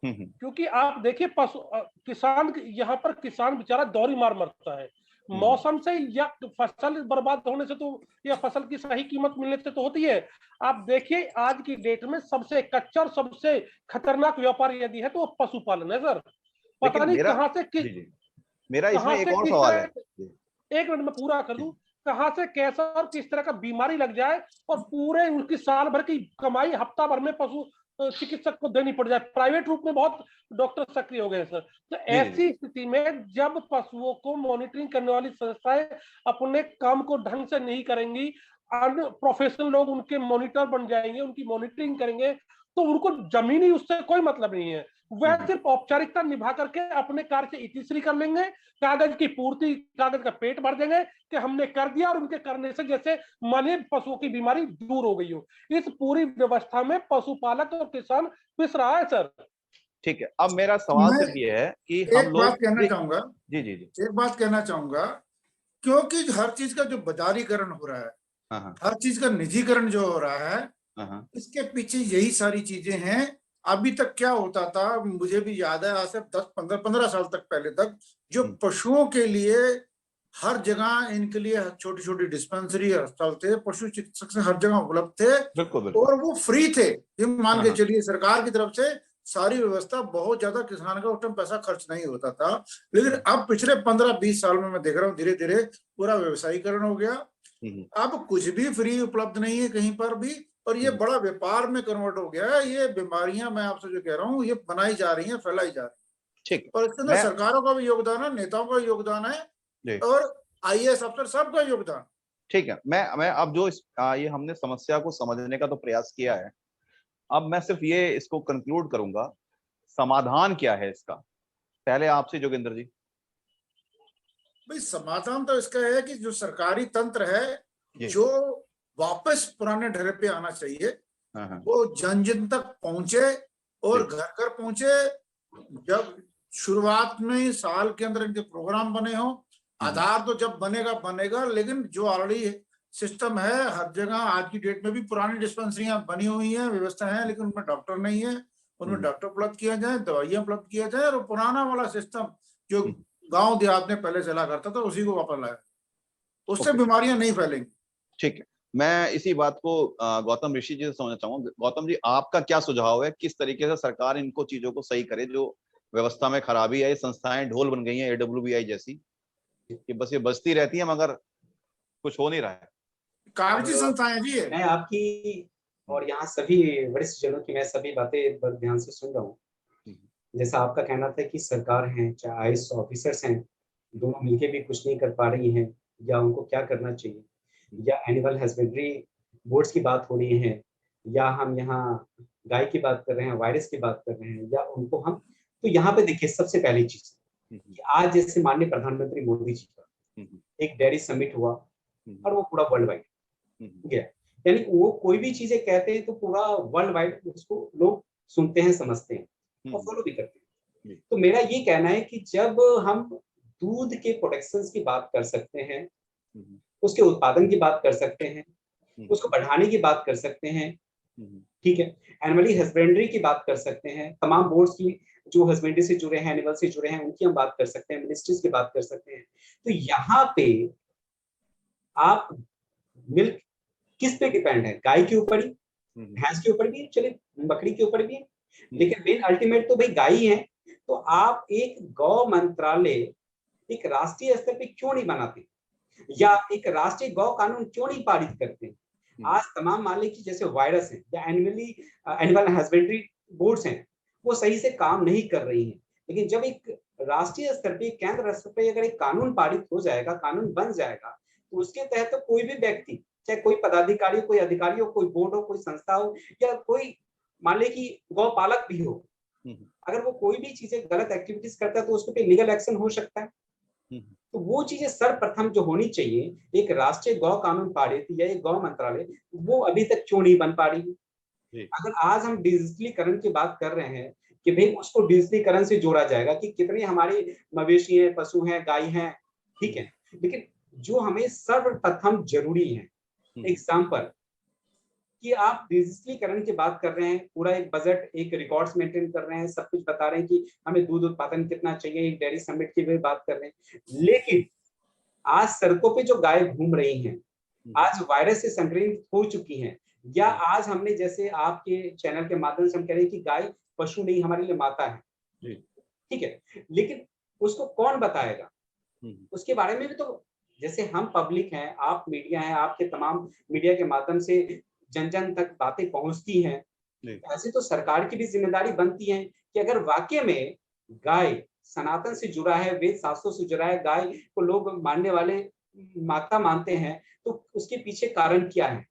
क्योंकि आप देखिए, किसान यहाँ पर किसान बेचारा दौरी मार मरता है, मौसम से या फसल बर्बाद होने से तो, या फसल की सही कीमत मिलने से तो होती है। आप देखिए आज की डेट में सबसे कच्चा और सबसे खतरनाक व्यापार यदि है तो वो पशुपालन है सर। पता नहीं कहां से किस, मेरा इसमें एक और सवाल है, एक मिनट में पूरा कर दूं, कहां से कैसा और किस तरह का बीमारी लग जाए और पूरे उनकी साल भर की कमाई हफ्ता भर में पशु चिकित्सक को देनी पड़ जाए। प्राइवेट रूप में बहुत डॉक्टर सक्रिय हो गए सर। तो ऐसी स्थिति में जब पशुओं को मॉनिटरिंग करने वाली संस्थाएं अपने काम को ढंग से नहीं करेंगी, अन्य प्रोफेशनल लोग उनके मॉनिटर बन जाएंगे, उनकी मॉनिटरिंग करेंगे, तो उनको जमीनी उससे कोई मतलब नहीं है। वह सिर्फ औपचारिकता निभा करके अपने कार्य से इतिश्री कर लेंगे, कागज की पूर्ति, कागज का पेट भर देंगे कि हमने कर दिया, और उनके करने से जैसे माने पशुओं की बीमारी दूर हो गई हो। इस पूरी व्यवस्था में पशुपालक और किसान पिस रहा है सर। ठीक है, अब मेरा सवाल सिर्फ ये है कि हम लोग बात कहना चाहूंगा, जी जी जी, एक बात कहना चाहूंगा, क्योंकि हर चीज का जो बाजारीकरण हो रहा है, हर चीज का निजीकरण जो हो रहा है, इसके पीछे यही सारी चीजें हैं। अभी तक क्या होता था, मुझे भी याद है, आज से 10-15 साल तक पहले तक जो पशुओं के लिए हर जगह इनके लिए छोटी छोटी डिस्पेंसरी अस्पताल थे, पशु चिकित्सक से हर जगह उपलब्ध थे, बिल्कुल, और वो फ्री थे। ये मान के चलिए सरकार की तरफ से सारी व्यवस्था, बहुत ज्यादा किसान का उस टाइम पैसा खर्च नहीं होता था। लेकिन अब पिछले 15-20 साल में मैं देख रहा हूँ धीरे धीरे पूरा व्यवसायीकरण हो गया। अब कुछ भी फ्री उपलब्ध नहीं है कहीं पर भी, और ये बड़ा व्यापार में कन्वर्ट हो गया है। ये बीमारियां, मैं आपसे जो कह रहा हूँ, ये बनाई जा रही हैं, फैलाई जा रही है। ठीक, और इसके अंदर सरकारों का भी योगदान है, नेताओं का योगदान है, और IAS अफसर सबका योगदान। ठीक है, मैं अब जो ये हमने समस्या को समझने का तो प्रयास किया है, अब मैं सिर्फ ये इसको कंक्लूड करूंगा, समाधान क्या है इसका? पहले आपसे जोगिंदर जी। भाई समाधान तो इसका है कि जो सरकारी तंत्र है, जो वापस पुराने ढर्रे पे आना चाहिए, वो जन जन तक पहुंचे और घर घर पहुंचे। जब शुरुआत में साल के अंदर इनके प्रोग्राम बने हो, आधार तो जब बनेगा, लेकिन जो ऑलरेडी सिस्टम है हर जगह आज की डेट में भी पुरानी डिस्पेंसरियां बनी हुई हैं, व्यवस्था है, लेकिन उनमें डॉक्टर नहीं है, उनमें डॉक्टर उपलब्ध किया जाए, दवाइयां उपलब्ध किया जाए, और पुराना वाला सिस्टम जो गांव देहात में पहले चला करता था उसी को वापस लाया, उससे बीमारियां नहीं फैलेंगी। ठीक है, मैं इसी बात को गौतम ऋषि जी से समझना चाहूंगा। गौतम जी, आपका क्या सुझाव है, किस तरीके से सरकार इनको चीजों को सही करे, जो व्यवस्था में खराबी है? ये संस्थाएं ढोल बन गई हैं AWBI जैसी, कि बस ये बजती रहती है मगर कुछ हो नहीं रहा है। कागजी संस्थाएं जी है। मैं आपकी और यहाँ सभी वरिष्ठ जनों की मैं सभी बातें बड़े ध्यान से सुन रहा हूँ। जैसा आपका कहना था कि सरकार है, चाहे IAS ऑफिसर्स हैं, दोनों मिलके भी कुछ नहीं कर पा रही हैं, या उनको क्या करना चाहिए, या एनिमल हस्बेंड्री बोर्ड्स की बात हो रही है, या हम यहाँ गाय की बात कर रहे हैं, वायरस की बात कर रहे हैं, या उनको हम, तो यहाँ पे देखिए सबसे पहली चीज कि आज जैसे माननीय प्रधानमंत्री मोदी जी का एक डेयरी समिट हुआ, और वो पूरा वर्ल्ड वाइड गया, यानी वो कोई भी चीजें कहते हैं तो पूरा वर्ल्ड वाइड उसको लोग सुनते हैं, समझते हैं और फॉलो भी करते हैं। तो मेरा ये कहना है कि जब हम दूध के प्रोडक्शन की बात कर सकते हैं, उसके उत्पादन की बात कर सकते हैं, उसको बढ़ाने की बात कर सकते हैं, ठीक है, एनिमल हस्बेंड्री की बात कर सकते हैं, तमाम बोर्ड्स की जो हस्बेंड्री से जुड़े हैं, एनिमल से जुड़े हैं, उनकी हम बात कर सकते हैं, मिनिस्ट्रीज की बात कर सकते हैं। तो यहाँ पे आप मिल्क किस पे डिपेंड है? गाय के ऊपर ही, भैंस के ऊपर भी, चले बकरी के ऊपर भी है, लेकिन मेन अल्टीमेट तो भाई गाय ही है। तो आप एक गौ मंत्रालय एक राष्ट्रीय स्तर पे क्यों नहीं बनाते, या एक राष्ट्रीय गौ कानून क्यों नहीं पारित करते? आज तमाम मान लीजिए जैसे वायरस है या एनिमल हस्बेंड्री बोर्ड्स हैं, वो सही से काम नहीं कर रही हैं, लेकिन जब एक राष्ट्रीय स्तर पे, केंद्र स्तर पे अगर एक कानून पारित हो जाएगा, कानून बन जाएगा, तो उसके तहत तो कोई भी व्यक्ति, चाहे कोई पदाधिकारी, कोई अधिकारी हो, कोई बोर्ड हो, कोई संस्था हो, या कोई मान ले कि गौपालक भी हो, अगर वो कोई भी चीजें गलत एक्टिविटीज करता है तो उसके पे लीगल एक्शन हो सकता है। तो वो चीजें सर्वप्रथम जो होनी चाहिए, एक राष्ट्रीय गौ कानून पारित या एक गौ मंत्रालय, वो अभी तक क्यों नहीं बन पा रही है? अगर आज हम डिजिटलीकरण की बात कर रहे हैं कि भाई उसको डिजिटलीकरण से जोड़ा जाएगा कि कितने हमारे मवेशी हैं, पशु हैं, गाय हैं, ठीक है, लेकिन जो हमें सर्वप्रथम जरूरी है, एग्जाम्पल कि आप डिजिटलीकरण की बात कर रहे हैं, पूरा एक बजट, एक रिकॉर्ड्स मेंटेन कर रहे हैं, सब कुछ बता रहे हैं कि हमें दूध उत्पादन कितना चाहिए, एक डेयरी समिट की भी बात कर रहे हैं, लेकिन आज सड़कों पे जो गाय घूम रही हैं, आज वायरस से संक्रमित हो चुकी हैं, या आज हमने जैसे आपके चैनल के माध्यम से हम कह रहे हैं कि गाय पशु नहीं, हमारे लिए माता है, ठीक है, लेकिन उसको कौन बताएगा? उसके बारे में भी तो, जैसे हम पब्लिक हैं, आप मीडिया हैं, आपके तमाम मीडिया के माध्यम से जन जन तक बातें पहुंचती हैं, ऐसे तो सरकार की भी जिम्मेदारी बनती है कि अगर वाकई में गाय सनातन से जुड़ा है, वेद शास्त्रों से जुड़ा है, गाय को लोग मानने वाले माता मानते हैं, तो उसके पीछे कारण क्या है?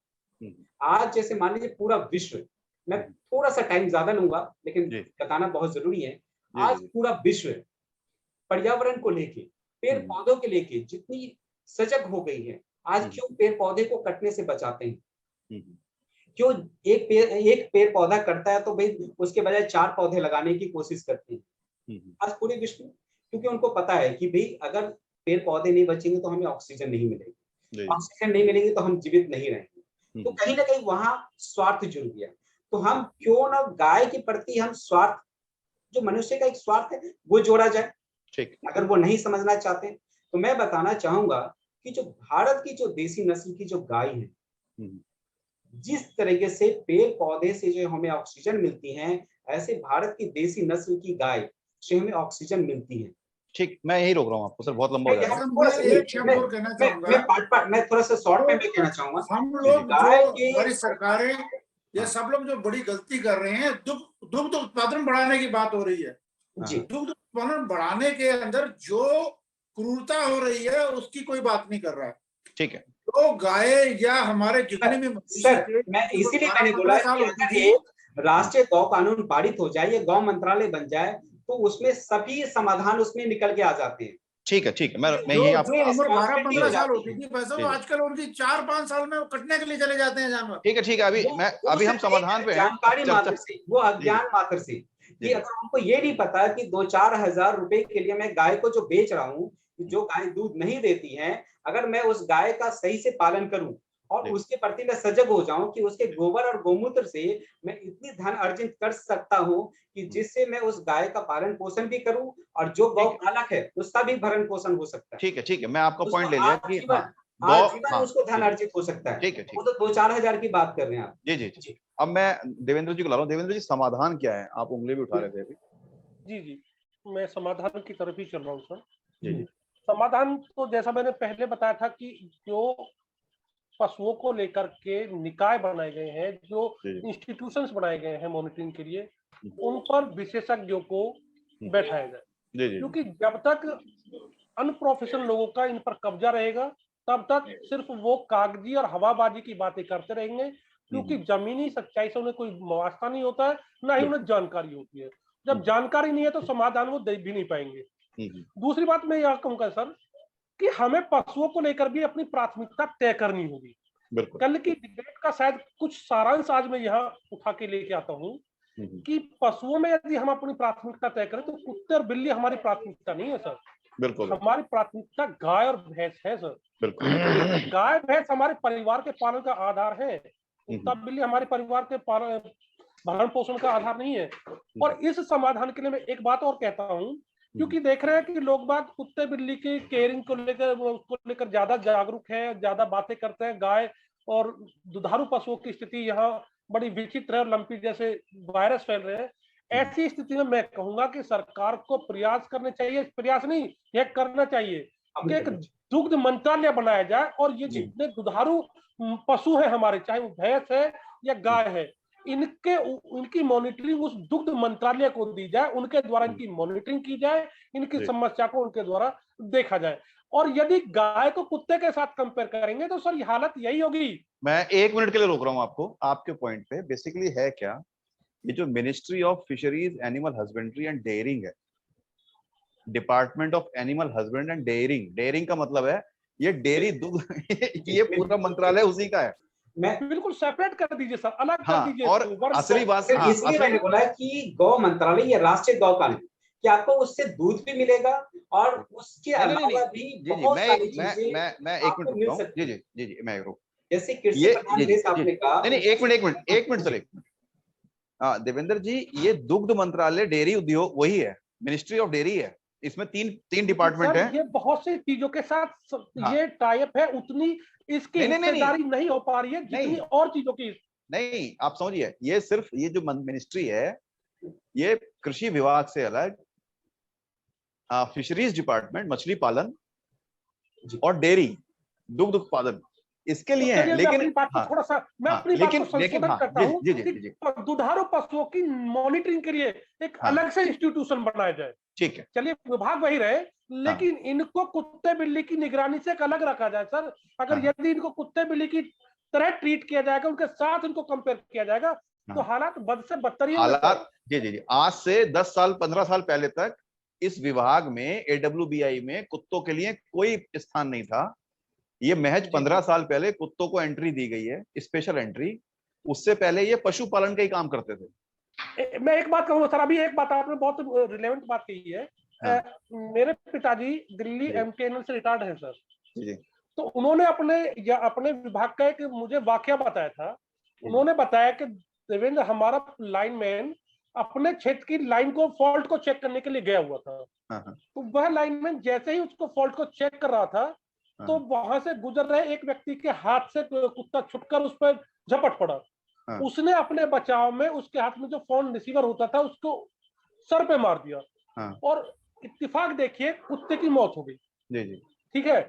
आज जैसे मान लीजिए पूरा विश्व, मैं थोड़ा सा टाइम ज्यादा लूंगा लेकिन बताना बहुत जरूरी है, आज पूरा विश्व पर्यावरण को लेके, पेड़ पौधों के लेके जितनी सजग हो गई है, आज क्यों पेड़ पौधे को कटने से बचाते हैं? क्यों एक पेड़ पौधा कटता है तो भाई उसके बजाय 4 पौधे लगाने की कोशिश करते हैं आज पूरे विश्व में, क्योंकि उनको पता है कि भाई अगर पेड़ पौधे नहीं बचेंगे तो हमें ऑक्सीजन नहीं मिलेगी, ऑक्सीजन नहीं मिलेगी तो हम जीवित नहीं रहेंगे। तो कहीं ना कहीं वहां स्वार्थ जुड़ गया। तो हम क्यों ना गाय के प्रति हम स्वार्थ, जो मनुष्य का एक स्वार्थ है, वो जोड़ा जाए। अगर वो नहीं समझना चाहते तो मैं बताना चाहूंगा कि जो भारत की जो देसी नस्ल की जो गाय है, जिस तरीके से पेड़ पौधे से जो हमें ऑक्सीजन मिलती है, ऐसे भारत की देसी नस्ल की गाय से हमें ऑक्सीजन मिलती है। ठीक, मैं यही रोक रहा हूँ आपको सर, बहुत लंबा हो जाएगा। मैं थोड़ा सा शॉर्ट में कहना चाहूंगा, हम लोग जो हमारी सरकारें या सब लोग जो बड़ी गलती कर रहे हैं, दुग्ध उत्पादन बढ़ाने की बात हो रही है जी। दुग्ध उत्पादन बढ़ाने के अंदर जो क्रूरता हो रही है उसकी कोई बात नहीं कर रहा है। ठीक है, तो गाय या हमारे जितने भी सर, मैं इसीलिए मैंने बोला कि अगर एक राष्ट्रीय गौ कानून पारित हो जाए, ये गौ मंत्रालय बन जाए, तो उसमें सभी समाधान उसमें निकल के आ जाते हैं। ठीक है, मैं ये आपको 12-15 साल होती थी वैसे वो आजकल उनकी 4-5 साल में कटने के लिए चले जाते हैं जानवर। ठीक है, अभी हम समाधान पे हैं। जानकारी मात्र से, वो अज्ञान मात्र से, कि अगर उनको ये नहीं पता कि 2-4 हजार रुपए के लिए मैं गाय को जो बेच रहा हूँ, जो गाय दूध नहीं देती है, अगर मैं उस गाय का सही से पालन करूं और उसके प्रति मैं सजग हो जाऊं कि उसके गोबर और गोमूत्र से मैं इतनी धन अर्जित कर सकता हूं कि जिससे मैं उस गाय का पालन पोषण भी करूं और जो गौ पालक है उसका भी भरण पोषण हो सकता है। ठीक है, मैं आपका पॉइंट ले लिया कि जीवन उसको धन अर्जित हो सकता है। ठीक है, वो तो 2-4 हजार की बात कर रहे हैं आप। जी। अब मैं देवेंद्र जी को ला रहा हूँ। देवेंद्र जी, समाधान क्या है? आप उंगली भी उठा रहे थे अभी। जी, मैं समाधान की तरफ ही चल रहा हूँ सर। जी। समाधान तो जैसा मैंने पहले बताया था कि जो पशुओं को लेकर के निकाय बनाए गए हैं, जो इंस्टीट्यूशंस बनाए गए हैं मॉनिटरिंग के लिए, उन पर विशेषज्ञों को बैठाया जाए, क्योंकि जब तक अनप्रोफेशनल लोगों का इन पर कब्जा रहेगा तब तक सिर्फ वो कागजी और हवाबाजी की बातें करते रहेंगे, क्योंकि जमीनी सच्चाई से उन्हें कोई वास्ता नहीं होता है, ना ही उन्हें जानकारी होती है। जब जानकारी नहीं है तो समाधान वो दे भी नहीं पाएंगे। दूसरी बात मैं यह कहूंगा सर कि हमें पशुओं को लेकर भी अपनी प्राथमिकता तय करनी होगी। कल की डिबेट का शायद कुछ सारांश आज मैं यहाँ उठा के लेके आता हूँ कि पशुओं में यदि हम अपनी प्राथमिकता तय करें तो कुत्ते और बिल्ली हमारी प्राथमिकता नहीं है सर। बिल्कुल, हमारी प्राथमिकता गाय और भैंस है सर। बिल्कुल, गाय भैंस हमारे परिवार के पालन का आधार है, कुत्ता बिल्ली हमारे परिवार के भरण पोषण का आधार नहीं है। और इस समाधान के लिए मैं एक बात और कहता हूँ, क्योंकि देख रहे हैं कि लोग बात कुत्ते बिल्ली की केयरिंग को लेकर ज्यादा जागरूक है, ज्यादा बातें करते हैं। गाय और दुधारू पशुओं की स्थिति यहाँ बड़ी विचित्र है और लंपी जैसे वायरस फैल रहे हैं। ऐसी स्थिति में मैं कहूंगा कि सरकार को प्रयास करने चाहिए, प्रयास नहीं यह करना चाहिए कि एक दुग्ध मंत्रालय बनाया जाए और ये जितने दुधारू पशु है हमारे, चाहे वो भैंस है या गाय है, इनकी मॉनिटरिंग उस दुग्ध मंत्रालय को दी जाए, उनके द्वारा इनकी मॉनिटरिंग की जाए, इनकी समस्या को उनके द्वारा देखा जाए। और यदि गाय को कुत्ते के साथ कंपेयर करेंगे तो सर ये हालत यही होगी। मैं 1 मिनट के लिए रोक रहा हूं आपको, आपके पॉइंट पे। बेसिकली है क्या, ये जो ministry of fisheries, animal husbandry and dairying है, department of animal husband and dairying का मतलब है ये डेयरी दूध ये पूरा मंत्रालय उसी का है। मैं बिल्कुल सेपरेट कर दीजिए सर, अलग कर दीजिए। और असली बात इसलिए मैंने बोला कि गौ मंत्रालय या राष्ट्रीय गौ कानून, कि आपको उससे दूध भी मिलेगा और उसके अलावा भी बहुत सारी चीजें मैं 1 मिनट रुक रहा हूं। जी मैं रुक, जैसे कृषि प्रधान देश आपने कहा। नहीं 1 मिनट सर, 1 मिनट। हाँ देवेंद्र जी, ये दुग्ध मंत्रालय डेयरी उद्योग वही है, मिनिस्ट्री ऑफ डेयरी है। इसमें तीन डिपार्टमेंट है। ये बहुत सी चीजों के साथ ये टाइप है, उतनी इसकी हिस्सेदारी नहीं हो पा रही है जितनी और चीजों की। नहीं, आप समझिए, ये सिर्फ ये जो मिनिस्ट्री है, ये कृषि विभाग से अलग फिशरीज डिपार्टमेंट, मछली पालन और डेयरी, दुग्ध उत्पादन, इसके लिए है। लेकिन थोड़ा सा मैं अपनी बात को संशोधन करता हूं कि दुधारू पशुओं की मॉनिटरिंग के लिए एक अलग से इंस्टीट्यूशन बनाया जाए। ठीक है, चलिए विभाग वही रहे, लेकिन इनको कुत्ते बिल्ली की निगरानी से एक अलग रखा जाए सर। अगर यदि इनको कुत्ते बिल्ली की तरह ट्रीट किया जाएगा, उनके साथ इनको कंपेयर किया जाएगा, तो हालात बद से बदतर ही हालात। जी, आज से 10 साल 15 साल पहले तक इस विभाग में, AWBI में कुत्तों के लिए कोई स्थान नहीं था। ये महज 15 साल पहले कुत्तों को एंट्री दी गई है, स्पेशल एंट्री। उससे पहले ये पशुपालन का ही काम करते थे। मैं एक बात कहूंगा सर, अभी एक बात आपने बहुत रिलेवेंट बात कही है। मेरे पिताजी दिल्ली MKNL से रिटायर्ड हैं सर जी। तो उन्होंने अपने विभाग का एक मुझे वाकया बताया था। उन्होंने बताया कि देवेंद्र, हमारा लाइनमैन अपने क्षेत्र की लाइन को, फॉल्ट को चेक करने के लिए गया हुआ था। तो वह लाइनमैन जैसे ही उसको फॉल्ट को चेक कर रहा था, तो वहां से गुजर रहे एक व्यक्ति के हाथ से कुत्ता छुटकर उस पर झपट पड़ा। उसने अपने बचाव में उसके हाथ में जो फोन रिसीवर होता था उसको सर पे मार दिया और इत्तेफाक देखिए कुत्ते की मौत हो गई। ठीक है,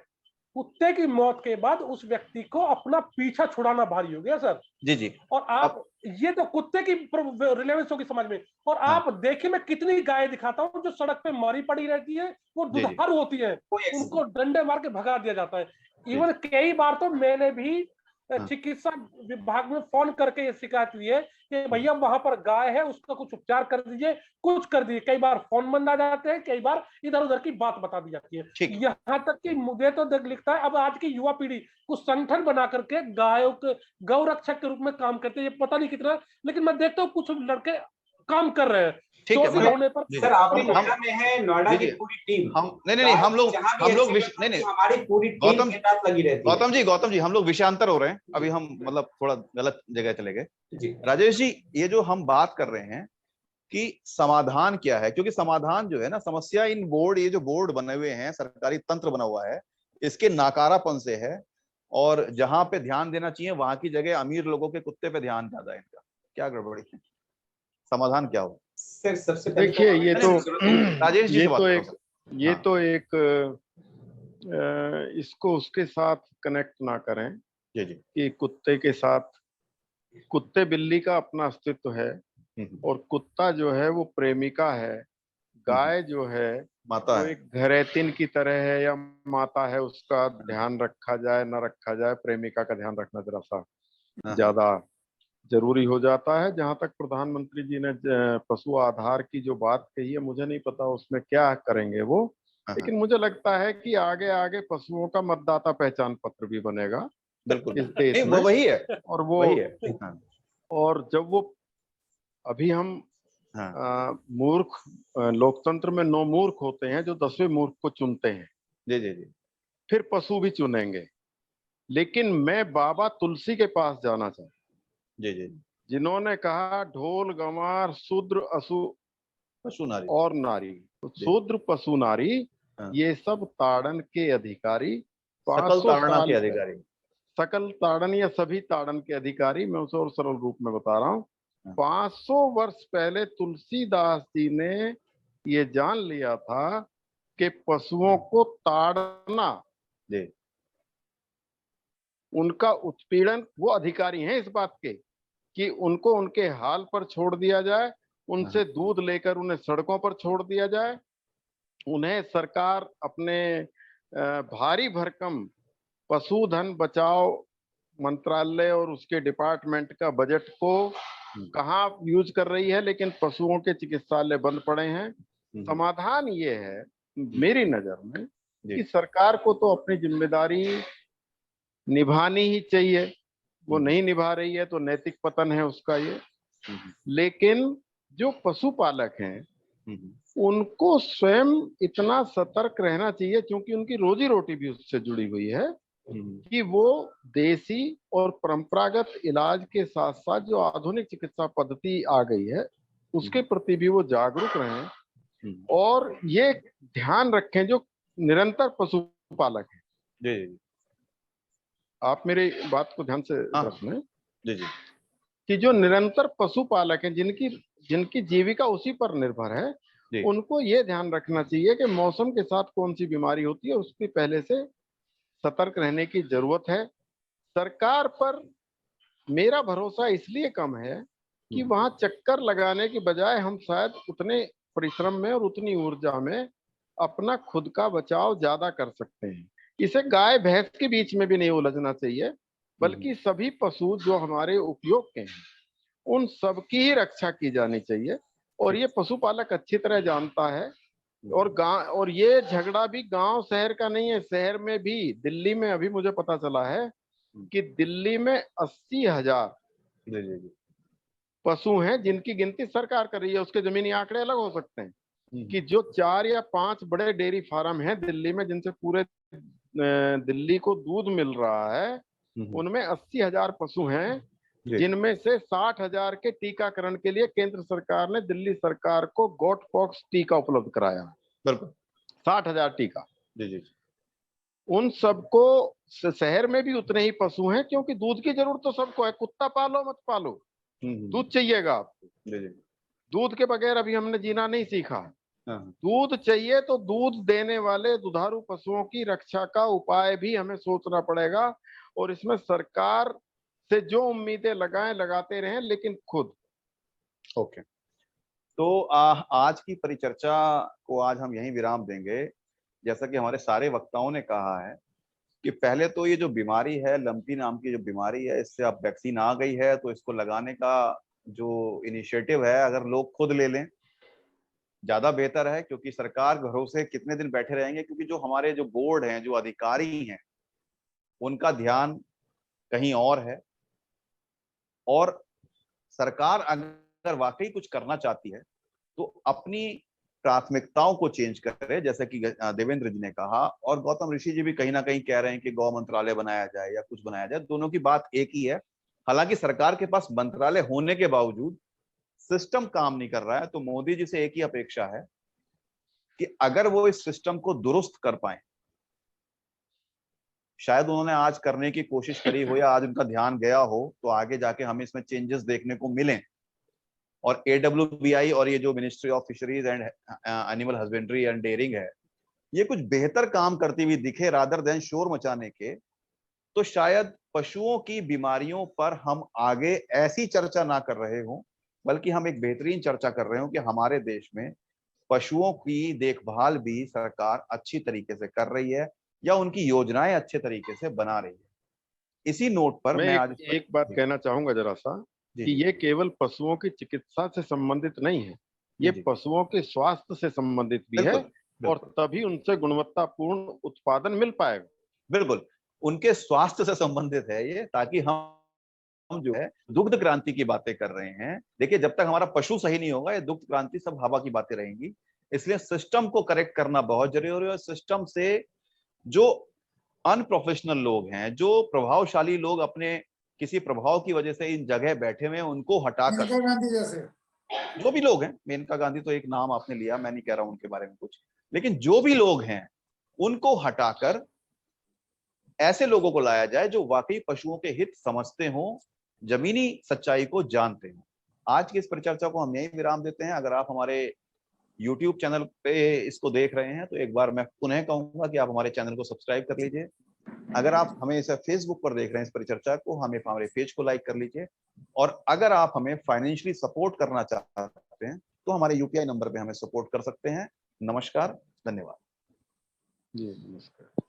कुत्ते की मौत के बाद उस व्यक्ति को अपना पीछा छुड़ाना भारी हो गया सर। जी। और आप ये तो कुत्ते की रिलेवेंस होगी समझ में। और आप देखिए, मैं कितनी गाय दिखाता हूँ जो सड़क पे मरी पड़ी रहती है, वो दुधारू होती है, उनको डंडे मार के भगा दिया जाता है। इवन कई बार तो मैंने भी चिकित्सा विभाग में फोन करके ये शिकायत की है कि भैया वहां पर गाय है, उसका कुछ उपचार कर दीजिए, कुछ कर दीजिए। कई बार फोन बंद आ जाते हैं, कई बार इधर उधर की बात बता दी जाती है। यहाँ तक कि मुझे तो लिखता है अब आज की युवा पीढ़ी कुछ संगठन बना करके गायों के गौ रक्षक के रूप में काम करते हैं। ये पता नहीं कितना, लेकिन मैं देखता हूँ कुछ लड़के काम कर रहे हैं। ठीक है, होने पर सर आपकी नोएडा में है, नोएडा की पूरी टीम। नहीं, हम लोग हमारी पूरी टीम के साथ लगी रहती है। गौतम जी, हम लोग विषयांतर हो रहे हैं अभी, हम मतलब थोड़ा गलत जगह चले गए। राजेश जी, ये जो हम बात कर रहे हैं कि समाधान क्या है, क्योंकि समाधान जो है ना, समस्या इन बोर्ड, ये जो बोर्ड बने हुए हैं, सरकारी तंत्र बना हुआ है, इसके नाकारापन से है। और जहां पे ध्यान देना चाहिए वहां की जगह अमीर लोगों के कुत्ते पे ध्यान ज्यादा है। इनका क्या गड़बड़ी है? समाधान क्या हो? सर सबसे देखिए, ये तो राजेश जी ये तो एक इसको उसके साथ कनेक्ट ना करें कि कुत्ते के साथ, कुत्ते बिल्ली का अपना अस्तित्व है और कुत्ता जो है वो प्रेमिका है, गाय जो है माता है, एक घरेतिन की तरह है या माता है, उसका ध्यान रखा जाए ना रखा जाए, प्रेमिका का ध्यान रखना जरा सा ज्यादा जरूरी हो जाता है। जहां तक प्रधानमंत्री जी ने पशु आधार की जो बात कही है, मुझे नहीं पता उसमें क्या करेंगे वो, लेकिन मुझे लगता है कि आगे आगे पशुओं का मतदाता पहचान पत्र भी बनेगा बिल्कुल इस देश में। वो वही है, और वो वही है। और जब वो अभी हम मूर्ख, लोकतंत्र में 9 मूर्ख होते हैं जो 10वें मूर्ख को चुनते हैं। जी। फिर पशु भी चुनेंगे, लेकिन मैं बाबा तुलसी के पास जाना चाहता, जी, जिन्होंने कहा ढोल गंवार शूद्र पशु नारी और नारी, तो शूद्र पशु नारी ये सब ताड़न के अधिकारी, सकल ताड़ना के अधिकारी, सकल ताड़न या सभी ताड़न के अधिकारी। मैं उसे और सरल रूप में बता रहा हूँ। 500 वर्ष पहले तुलसीदास जी ने ये जान लिया था कि पशुओं को ताड़ना, उनका उत्पीड़न, वो अधिकारी हैं इस बात के कि उनको उनके हाल पर छोड़ दिया जाए, उनसे दूध लेकर उन्हें सड़कों पर छोड़ दिया जाए, उन्हें सरकार अपने भारी भरकम पशुधन बचाओ मंत्रालय और उसके डिपार्टमेंट का बजट को कहाँ यूज कर रही है, लेकिन पशुओं के चिकित्सालय बंद पड़े हैं। समाधान ये है मेरी नजर में कि सरकार को तो अपनी जिम्मेदारी निभानी ही चाहिए, वो नहीं निभा रही है तो नैतिक पतन है उसका ये। लेकिन जो पशुपालक हैं उनको स्वयं इतना सतर्क रहना चाहिए, क्योंकि उनकी रोजी रोटी भी उससे जुड़ी हुई है, कि वो देसी और परंपरागत इलाज के साथ साथ जो आधुनिक चिकित्सा पद्धति आ गई है उसके प्रति भी वो जागरूक रहें। और ये ध्यान रखें जो निरंतर पशुपालक है, जी, आप मेरी बात को ध्यान से सुनें, जी जी, कि जो निरंतर पशुपालक हैं, जिनकी जीविका उसी पर निर्भर है, उनको ये ध्यान रखना चाहिए कि मौसम के साथ कौन सी बीमारी होती है, उसकी पहले से सतर्क रहने की जरूरत है। सरकार पर मेरा भरोसा इसलिए कम है कि वहां चक्कर लगाने की बजाय हम शायद उतने परिश्रम में और उतनी ऊर्जा में अपना खुद का बचाव ज्यादा कर सकते हैं। इसे गाय भैंस के बीच में भी नहीं उलझना चाहिए, बल्कि सभी पशु जो हमारे उपयोग के हैं उन सबकी ही रक्षा की जानी चाहिए। और ये पशुपालक अच्छी तरह जानता है। और ये झगड़ा भी गांव शहर का नहीं है, शहर में भी, दिल्ली में अभी मुझे पता चला है कि दिल्ली में 80,000 पशु हैं जिनकी गिनती सरकार कर रही है। उसके जमीनी आंकड़े अलग हो सकते हैं कि जो 4 या 5 बड़े डेयरी फार्म हैं दिल्ली में, जिनसे पूरे दिल्ली को दूध मिल रहा है, उनमें 80,000 पशु हैं, जिनमें से 60,000 के टीकाकरण के लिए केंद्र सरकार ने दिल्ली सरकार को गोट पॉक्स टीका उपलब्ध कराया। 60,000 टीका। उन सबको, शहर में भी उतने ही पशु हैं, क्योंकि दूध की जरूरत तो सबको है। कुत्ता पालो मत पालो, दूध चाहिएगा आपको। दूध के बगैर अभी हमने जीना नहीं सीखा। दूध चाहिए तो दूध देने वाले दुधारू पशुओं की रक्षा का उपाय भी हमें सोचना पड़ेगा। और इसमें सरकार से जो उम्मीदें लगाते रहें, लेकिन खुद। ओके, तो आज की परिचर्चा को आज हम यहीं विराम देंगे। जैसा कि हमारे सारे वक्ताओं ने कहा है कि पहले तो ये जो बीमारी है, लंपी नाम की जो बीमारी है, इससे अब वैक्सीन आ गई है, तो इसको लगाने का जो इनिशिएटिव है अगर लोग खुद ले लें ज्यादा बेहतर है, क्योंकि सरकार भरोसे कितने दिन बैठे रहेंगे, क्योंकि जो हमारे जो बोर्ड हैं, जो अधिकारी हैं, उनका ध्यान कहीं और है। और सरकार अगर वाकई कुछ करना चाहती है तो अपनी प्राथमिकताओं को चेंज करे, जैसे कि देवेंद्र जी ने कहा, और गौतम ऋषि जी भी कहीं ना कहीं कह रहे हैं कि गौ मंत्रालय बनाया जाए या कुछ बनाया जाए। दोनों की बात एक ही है। हालांकि सरकार के पास मंत्रालय होने के बावजूद सिस्टम काम नहीं कर रहा है, तो मोदी जी से एक ही अपेक्षा है कि अगर वो इस सिस्टम को दुरुस्त कर पाए, शायद उन्होंने आज करने की कोशिश करी हो या आज उनका ध्यान गया हो, तो आगे जाके हमें इसमें चेंजेस देखने को मिलें। और AWBI और ये जो ministry of fisheries and animal husbandry and dairying है, ये कुछ बेहतर काम करती हुई दिखे रादर देन शोर मचाने के, तो शायद पशुओं की बीमारियों पर हम आगे ऐसी चर्चा ना कर रहे हों, बल्कि हम एक बेहतरीन चर्चा कर रहे हो कि हमारे देश में पशुओं की देखभाल भी सरकार अच्छी तरीके से कर रही है या उनकी योजनाएं अच्छे तरीके से बना रही है। इसी नोट पर मैं आज एक बात कहना चाहूंगा जरा सा, कि ये केवल पशुओं की चिकित्सा से संबंधित नहीं है, ये पशुओं के स्वास्थ्य से संबंधित भी है। और तभी उनसे गुणवत्तापूर्ण उत्पादन मिल पाएगा। बिल्कुल, उनके स्वास्थ्य से संबंधित है ये, ताकि हम जो है दुग्ध क्रांति की बातें कर रहे हैं। देखिए, जब तक हमारा पशु सही नहीं होगा, ये दुग्ध क्रांति सब हवा की बातें रहेंगी। इसलिए सिस्टम को करेक्ट करना बहुत जरूरी है। सिस्टम से जो अनप्रोफेशनल लोग हैं, जो प्रभावशाली लोग अपने किसी प्रभाव की वजह से इन जगह बैठे हुए हैं, उनको हटाकर, मेनका गांधी जैसे जो भी लोग हैं, मेनका गांधी तो एक नाम आपने लिया, मैं नहीं कह रहा हूं उनके बारे में कुछ, लेकिन जो भी लोग हैं उनको हटाकर ऐसे लोगों को लाया जाए जो वाकई पशुओं के हित समझते हों, जमीनी सच्चाई को जानते हों। आज की इस परिचर्चा को हम यहीं विराम देते हैं। अगर आप हमारे YouTube चैनल पे इसको देख रहे हैं तो एक बार मैं पुनः कहूंगा कि आप हमारे चैनल को सब्सक्राइब कर लीजिए। अगर आप हमें इसे फेसबुक पर देख रहे हैं इस परिचर्चा को, हमारे पेज को लाइक कर लीजिए। और अगर आप हमें फाइनेंशियली सपोर्ट करना चाहते हैं तो हमारे UPI नंबर पे हमें सपोर्ट कर सकते हैं। नमस्कार, धन्यवाद। जी नमस्कार।